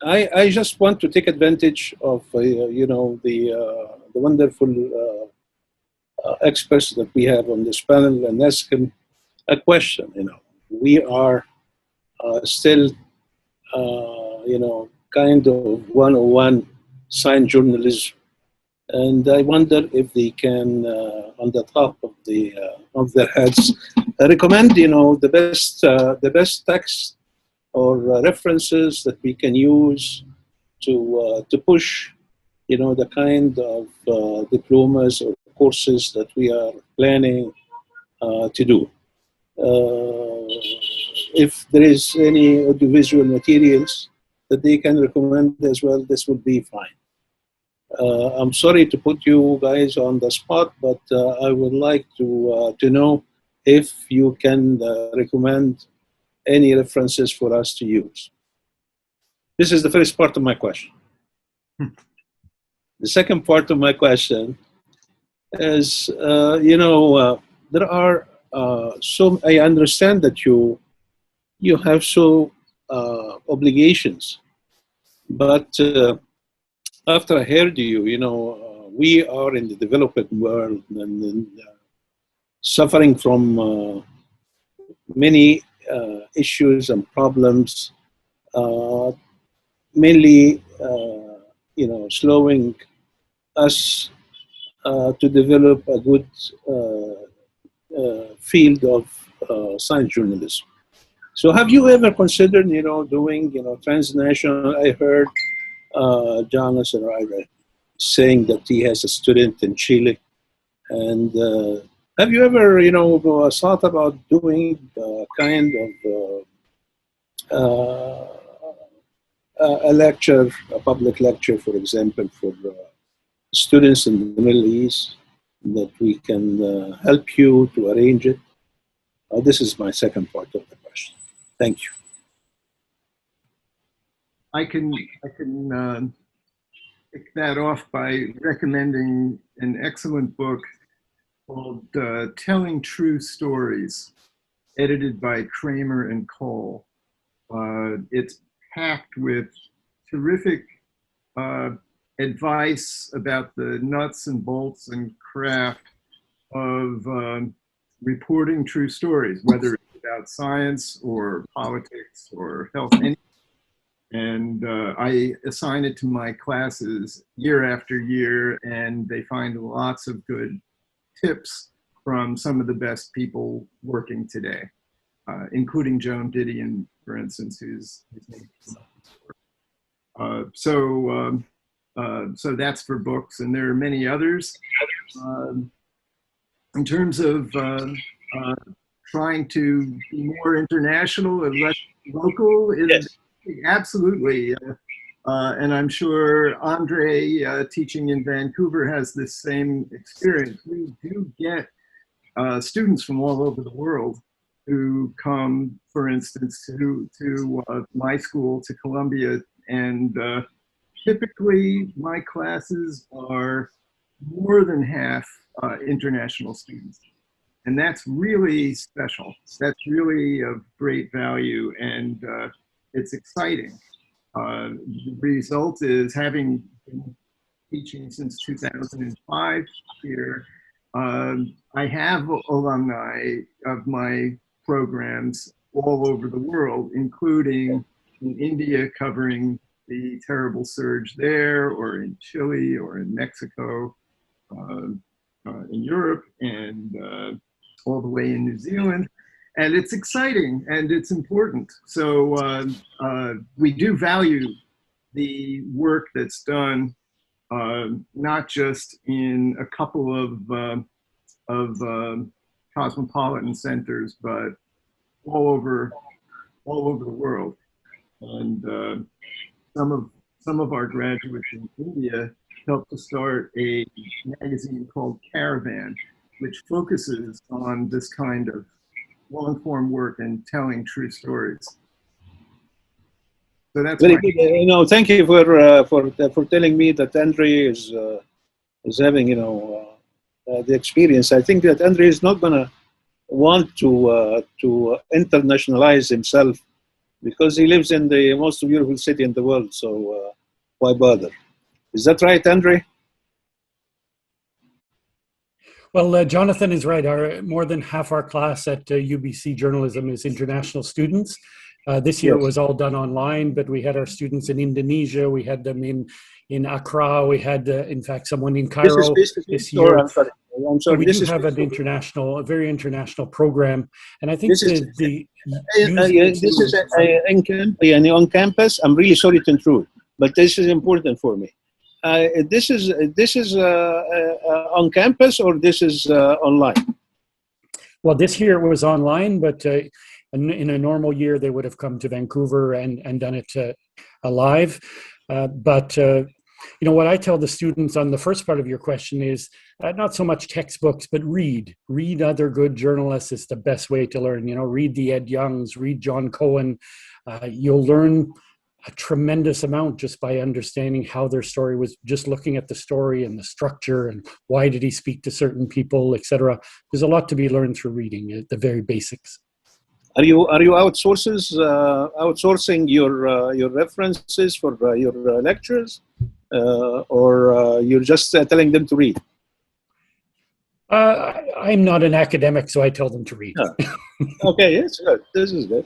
I just want to take advantage of the wonderful experts that we have on this panel and ask him a question. We are still kind of 101 science journalism. And I wonder if they can, on the top of their heads, recommend, the best text or references that we can use to push, the kind of diplomas or courses that we are planning to do. If there is any audiovisual materials that they can recommend as well, this would be fine. I'm sorry to put you guys on the spot, but I would like to know if you can recommend any references for us to use. This is the first part of my question. The second part of my question is, there are I understand that you have obligations But after I heard you, we are in the developing world and suffering from many issues and problems, mainly, slowing us to develop a good field of science journalism. So have you ever considered, doing, transnational? I heard Jonathan saying that he has a student in Chile. And have you ever, thought about doing kind of a lecture, a public lecture, for example, for students in the Middle East, that we can help you to arrange it? This is my second part of the question. Thank you. I can kick that off by recommending an excellent book called Telling True Stories, edited by Kramer and Cole. It's packed with terrific advice about the nuts and bolts and craft of reporting true stories, whether it's about science or politics or health. And I assign it to my classes year after year, and they find lots of good tips from some of the best people working today, including Joan Didion, for instance, who's so that's for books, and there are many others. In terms of trying to be more international and less local, absolutely. And I'm sure André, teaching in Vancouver, has this same experience. We do get students from all over the world who come, for instance, to my school, to Columbia, and typically my classes are more than half international students. And that's really special. That's really of great value, and it's exciting. The result is, having been teaching since 2005 here, I have alumni of my programs all over the world, including in India, covering the terrible surge there, or in Chile, or in Mexico, in Europe, and all the way in New Zealand. And it's exciting and it's important. So we do value the work that's done, not just in a couple of cosmopolitan centers, but all over the world. And some of our graduates in India helped to start a magazine called Caravan, which focuses on this kind of long-form work and telling true stories. So that's very good. Thank you for telling me that André is having the experience. I think that André is not gonna want to internationalize himself, because he lives in the most beautiful city in the world. So why bother? Is that right, André? Well, Jonathan is right. More than half our class at UBC Journalism is international students. This year it was all done online, but we had our students in Indonesia. We had them in Accra. We had, in fact, someone in Cairo this year. I'm sorry. So we do have a very international program, and I think this is on campus. I'm really sorry to intrude, but this is important for me. This is on campus, or this is online? Well, this year it was online, but in a normal year they would have come to Vancouver and done it live. But what I tell the students on the first part of your question is not so much textbooks, but read other good journalists. It's the best way to learn. Read the Ed Youngs, read John Cohen. You'll learn a tremendous amount just by understanding how their story was, just looking at the story and the structure and why did he speak to certain people, etc. There's a lot to be learned through reading, the very basics. Are you outsourcing your references for your lectures, or you're just telling them to read? I'm not an academic, so I tell them to read. Oh. Okay, it's good. This is good.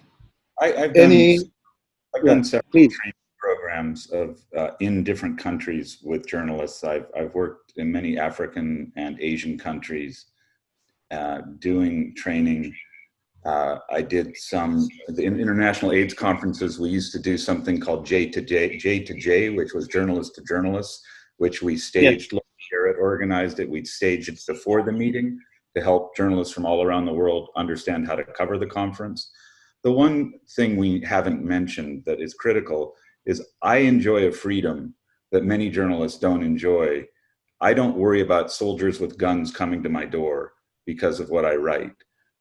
I've done several training programs of in different countries with journalists. I've worked in many African and Asian countries doing training. I did some in international AIDS conferences. We used to do something called J to J, which was journalist to journalist, which we staged. Yeah. Garrett organized it. We'd stage it before the meeting to help journalists from all around the world understand how to cover the conference. The one thing we haven't mentioned that is critical is I enjoy a freedom that many journalists don't enjoy. I don't worry about soldiers with guns coming to my door because of what I write.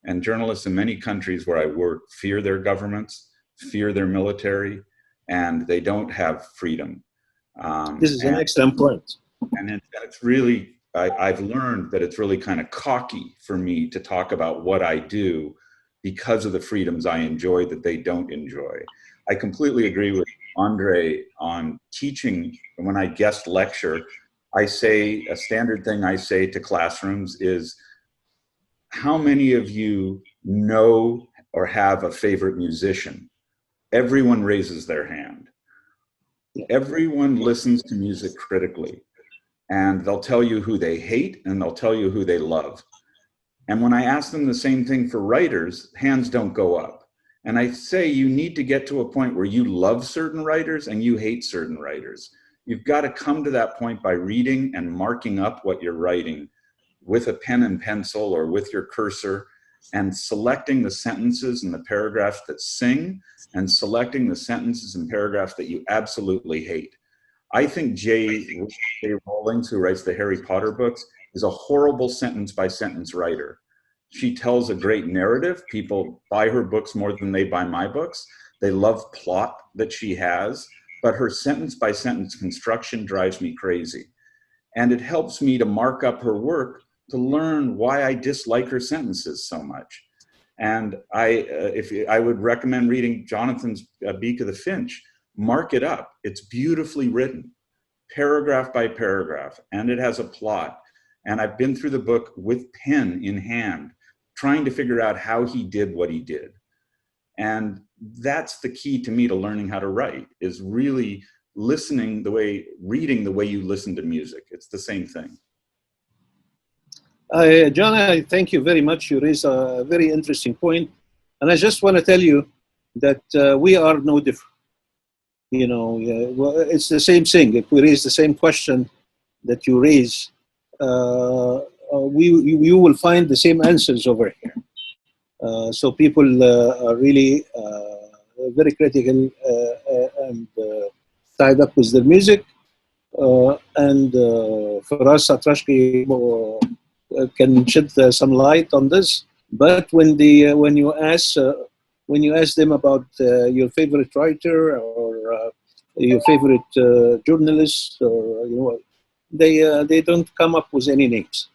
And journalists in many countries where I work fear their governments, fear their military, and they don't have freedom. This is an excellent point. And it's really, I've learned that it's really kind of cocky for me to talk about what I do because of the freedoms I enjoy that they don't enjoy. I completely agree with André on teaching. When I guest lecture, I say, a standard thing I say to classrooms is, how many of you know or have a favorite musician? Everyone raises their hand. Everyone listens to music critically, and they'll tell you who they hate and they'll tell you who they love. And when I ask them the same thing for writers, hands don't go up. And I say, you need to get to a point where you love certain writers and you hate certain writers. You've got to come to that point by reading and marking up what you're writing with a pen and pencil or with your cursor, and selecting the sentences and the paragraphs that sing, and selecting the sentences and paragraphs that you absolutely hate. I think J. Rowling, who writes the Harry Potter books, is a horrible sentence by sentence writer. She tells a great narrative. People buy her books more than they buy my books. They love plot that she has, but her sentence by sentence construction drives me crazy. And it helps me to mark up her work to learn why I dislike her sentences so much. And I would recommend reading Jonathan's Beak of the Finch. Mark it up. It's beautifully written, paragraph by paragraph, and it has a plot. And I've been through the book with pen in hand, trying to figure out how he did what he did. And that's the key to me to learning how to write, is really reading the way you listen to music. It's the same thing. John, I thank you very much. You raised a very interesting point. And I just want to tell you that we are no different. You know, well, it's the same thing. If we raise the same question that you raise, you will find the same answers over here. So people are really very critical and tied up with their music. And for us, Atraqchi can shed some light on this. But when you ask them about your favorite writer or your favorite journalist, or they don't come up with any names.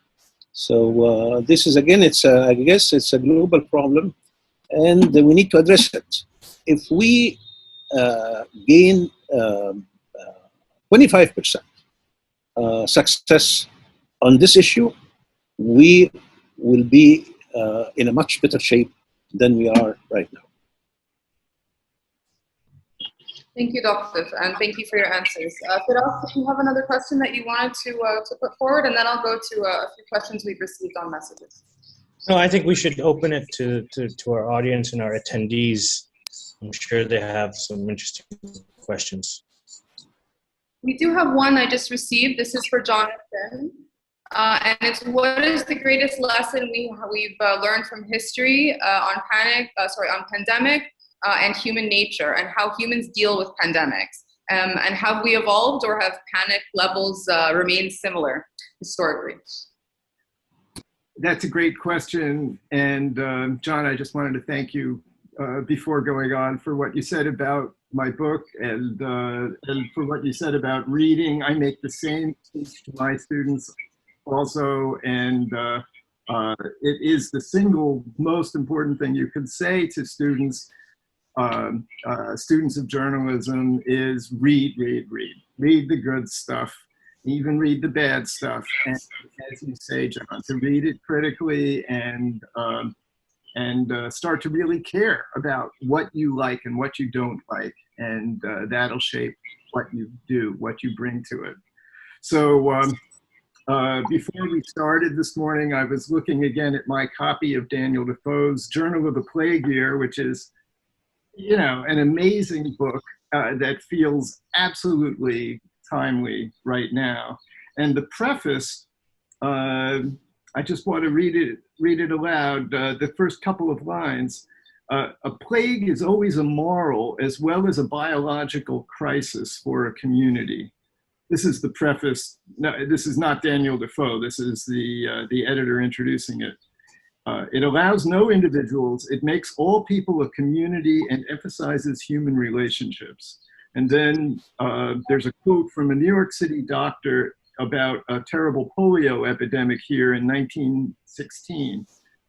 So this is, again, I guess it's a global problem, and we need to address it. If we gain 25% success on this issue, we will be in a much better shape than we are right now. Thank you, Doctor, and thank you for your answers. Firas, if you have another question that you wanted to put forward, and then I'll go to a few questions we've received on messages. No, I think we should open it to our audience and our attendees. I'm sure they have some interesting questions. We do have one I just received. This is for Jonathan. And it's, what is the greatest lesson we've learned from history on pandemic and human nature, and how humans deal with pandemics? And have we evolved, or have panic levels remained similar historically? That's a great question. And John, I just wanted to thank you before going on for what you said about my book, and for what you said about reading. I make the same speech to my students also, and It is the single most important thing you could say to students, students of journalism, is read, read, read. Read the good stuff, even read the bad stuff. And as you say, John, to read it critically and start to really care about what you like and what you don't like. And that'll shape what you do, what you bring to it. So before we started this morning, I was looking again at my copy of Daniel Defoe's Journal of the Plague Year, which is, you know, an amazing book that feels absolutely timely right now. And the preface, I just want to read it aloud, the first couple of lines. A plague is always a moral as well as a biological crisis for a community. This is the preface. No, this is not Daniel Defoe. This is the editor introducing it. It allows no individuals. It makes all people a community and emphasizes human relationships. And then there's a quote from a New York City doctor about a terrible polio epidemic here in 1916.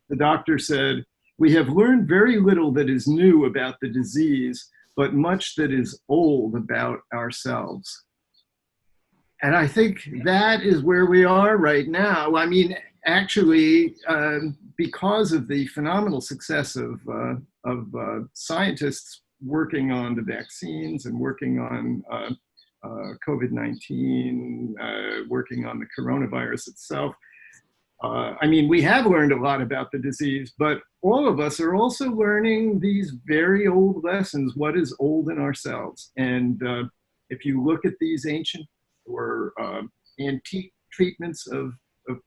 The doctor said, "We have learned very little that is new about the disease, but much that is old about ourselves." And I think that is where we are right now. I mean, actually, because of the phenomenal success of scientists working on the vaccines and working on COVID-19, working on the coronavirus itself, I mean, we have learned a lot about the disease, but all of us are also learning these very old lessons, what is old in ourselves. And if you look at these ancient or antique treatments of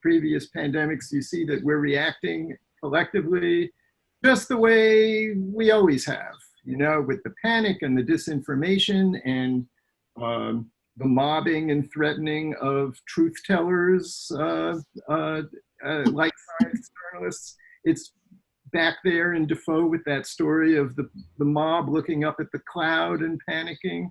previous pandemics, you see that we're reacting collectively just the way we always have, you know, with the panic and the disinformation and the mobbing and threatening of truth tellers like science journalists. It's back there in Defoe with that story of the mob looking up at the cloud and panicking.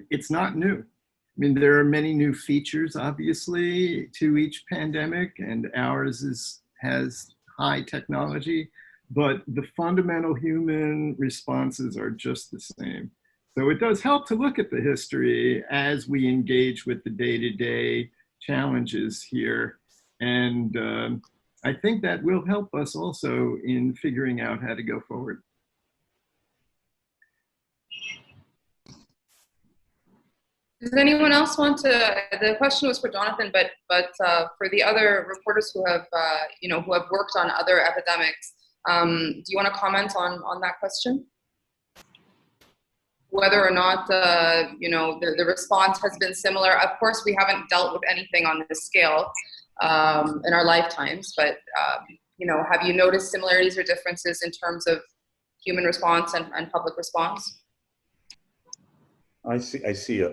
It's not new. I mean, there are many new features, obviously, to each pandemic, and ours has high technology, but the fundamental human responses are just the same. So it does help to look at the history as we engage with the day-to-day challenges here. And I think that will help us also in figuring out how to go forward. Does anyone else want to? The question was for Jonathan, but for the other reporters who have who have worked on other epidemics, do you want to comment on that question? Whether or not the response has been similar. Of course, we haven't dealt with anything on this scale in our lifetimes, but have you noticed similarities or differences in terms of human response and public response? I see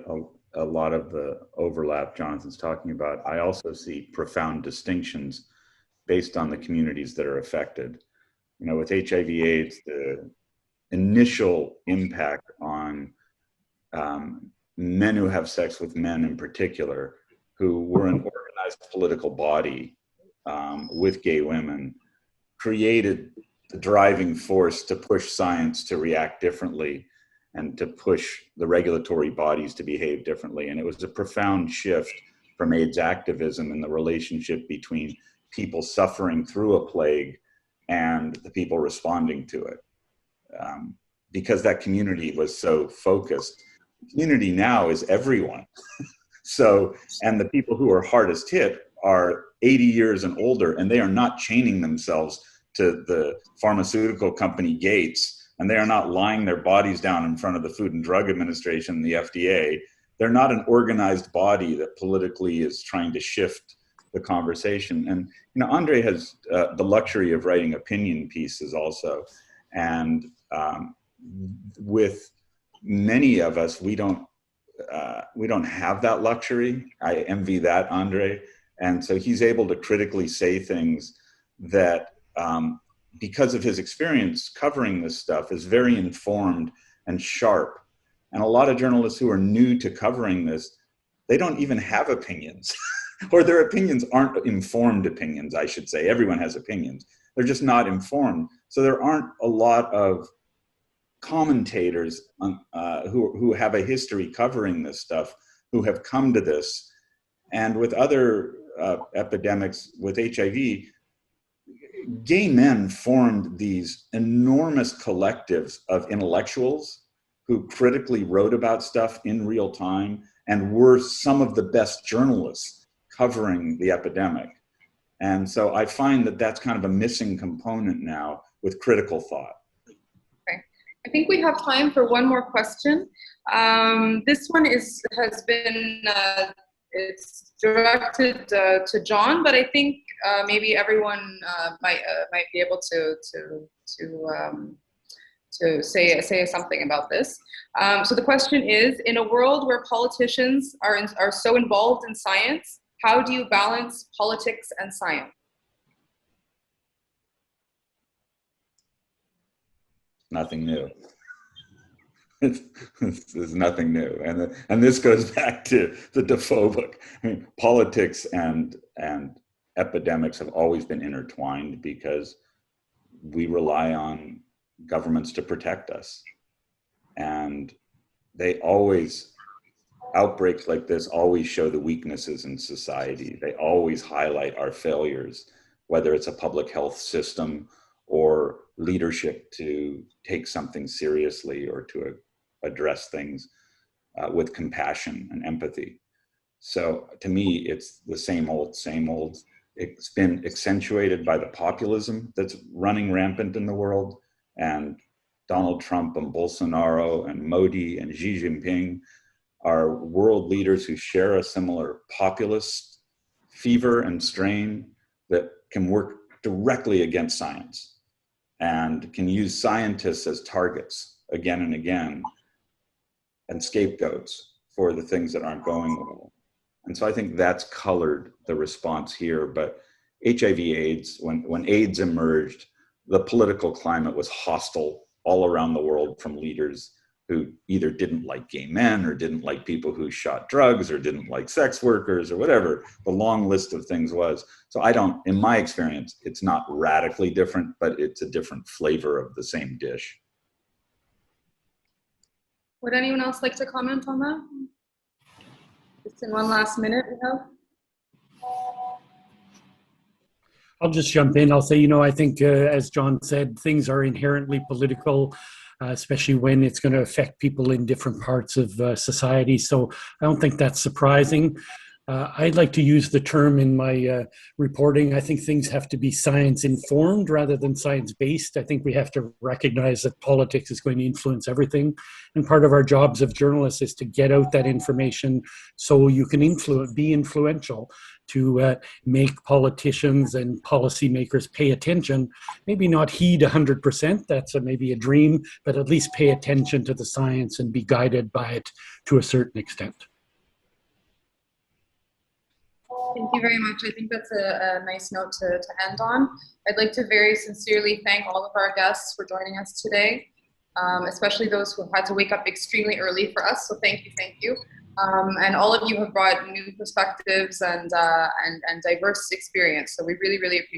a lot of the overlap Jonathan's talking about. I also see profound distinctions based on the communities that are affected. You know, with HIV/AIDS, the initial impact on men who have sex with men in particular, who were an organized political body with gay women, created the driving force to push science to react differently and to push the regulatory bodies to behave differently. And it was a profound shift from AIDS activism in the relationship between people suffering through a plague and the people responding to it. Because that community was so focused. The community now is everyone. So, and the people who are hardest hit are 80 years and older, and they are not chaining themselves to the pharmaceutical company Gates, and they are not lying their bodies down in front of the Food and Drug Administration and the FDA. They're not an organized body that politically is trying to shift the conversation. And you know, André has the luxury of writing opinion pieces also. And with many of us, we don't have that luxury. I envy that, André. And so he's able to critically say things that, because of his experience covering this stuff, is very informed and sharp. And a lot of journalists who are new to covering this, they don't even have opinions. or their opinions aren't informed opinions, I should say. Everyone has opinions. They're just not informed. So there aren't a lot of commentators who have a history covering this stuff, who have come to this. And with other epidemics, with HIV, gay men formed these enormous collectives of intellectuals who critically wrote about stuff in real time and were some of the best journalists covering the epidemic. And so I find that that's kind of a missing component now with critical thought. Okay, I think we have time for one more question. This one has been, it's directed to John, but I think maybe everyone might be able to say something about this. So the question is, in a world where politicians are so involved in science, how do you balance politics and science? Nothing new. There's nothing new, and this goes back to the Defoe book. I mean, politics and epidemics have always been intertwined because we rely on governments to protect us, and outbreaks like this always show the weaknesses in society. They always highlight our failures, whether it's a public health system or leadership to take something seriously or to address things with compassion and empathy. So to me, it's the same old, same old. It's been accentuated by the populism that's running rampant in the world, and Donald Trump and Bolsonaro and Modi and Xi Jinping are world leaders who share a similar populist fever and strain that can work directly against science and can use scientists as targets again and again and scapegoats for the things that aren't going well. And so I think that's colored the response here. But HIV/AIDS, when AIDS emerged, the political climate was hostile all around the world from leaders who either didn't like gay men or didn't like people who shot drugs or didn't like sex workers or whatever the long list of things was. So in my experience, it's not radically different, but it's a different flavor of the same dish. Would anyone else like to comment on that? Just in one last minute we have. I'll just jump in. I'll say, I think, as John said, things are inherently political, especially when it's going to affect people in different parts of society. So I don't think that's surprising. I'd like to use the term in my reporting. I think things have to be science informed rather than science based. I think we have to recognize that politics is going to influence everything. And part of our jobs of journalists is to get out that information so you can be influential, to make politicians and policymakers pay attention, maybe not heed 100%, that's maybe a dream, but at least pay attention to the science and be guided by it to a certain extent. Thank you very much. I think that's a nice note to end on. I'd like to very sincerely thank all of our guests for joining us today, especially those who had to wake up extremely early for us. So thank you. And all of you have brought new perspectives and diverse experience. So we really, really appreciate it.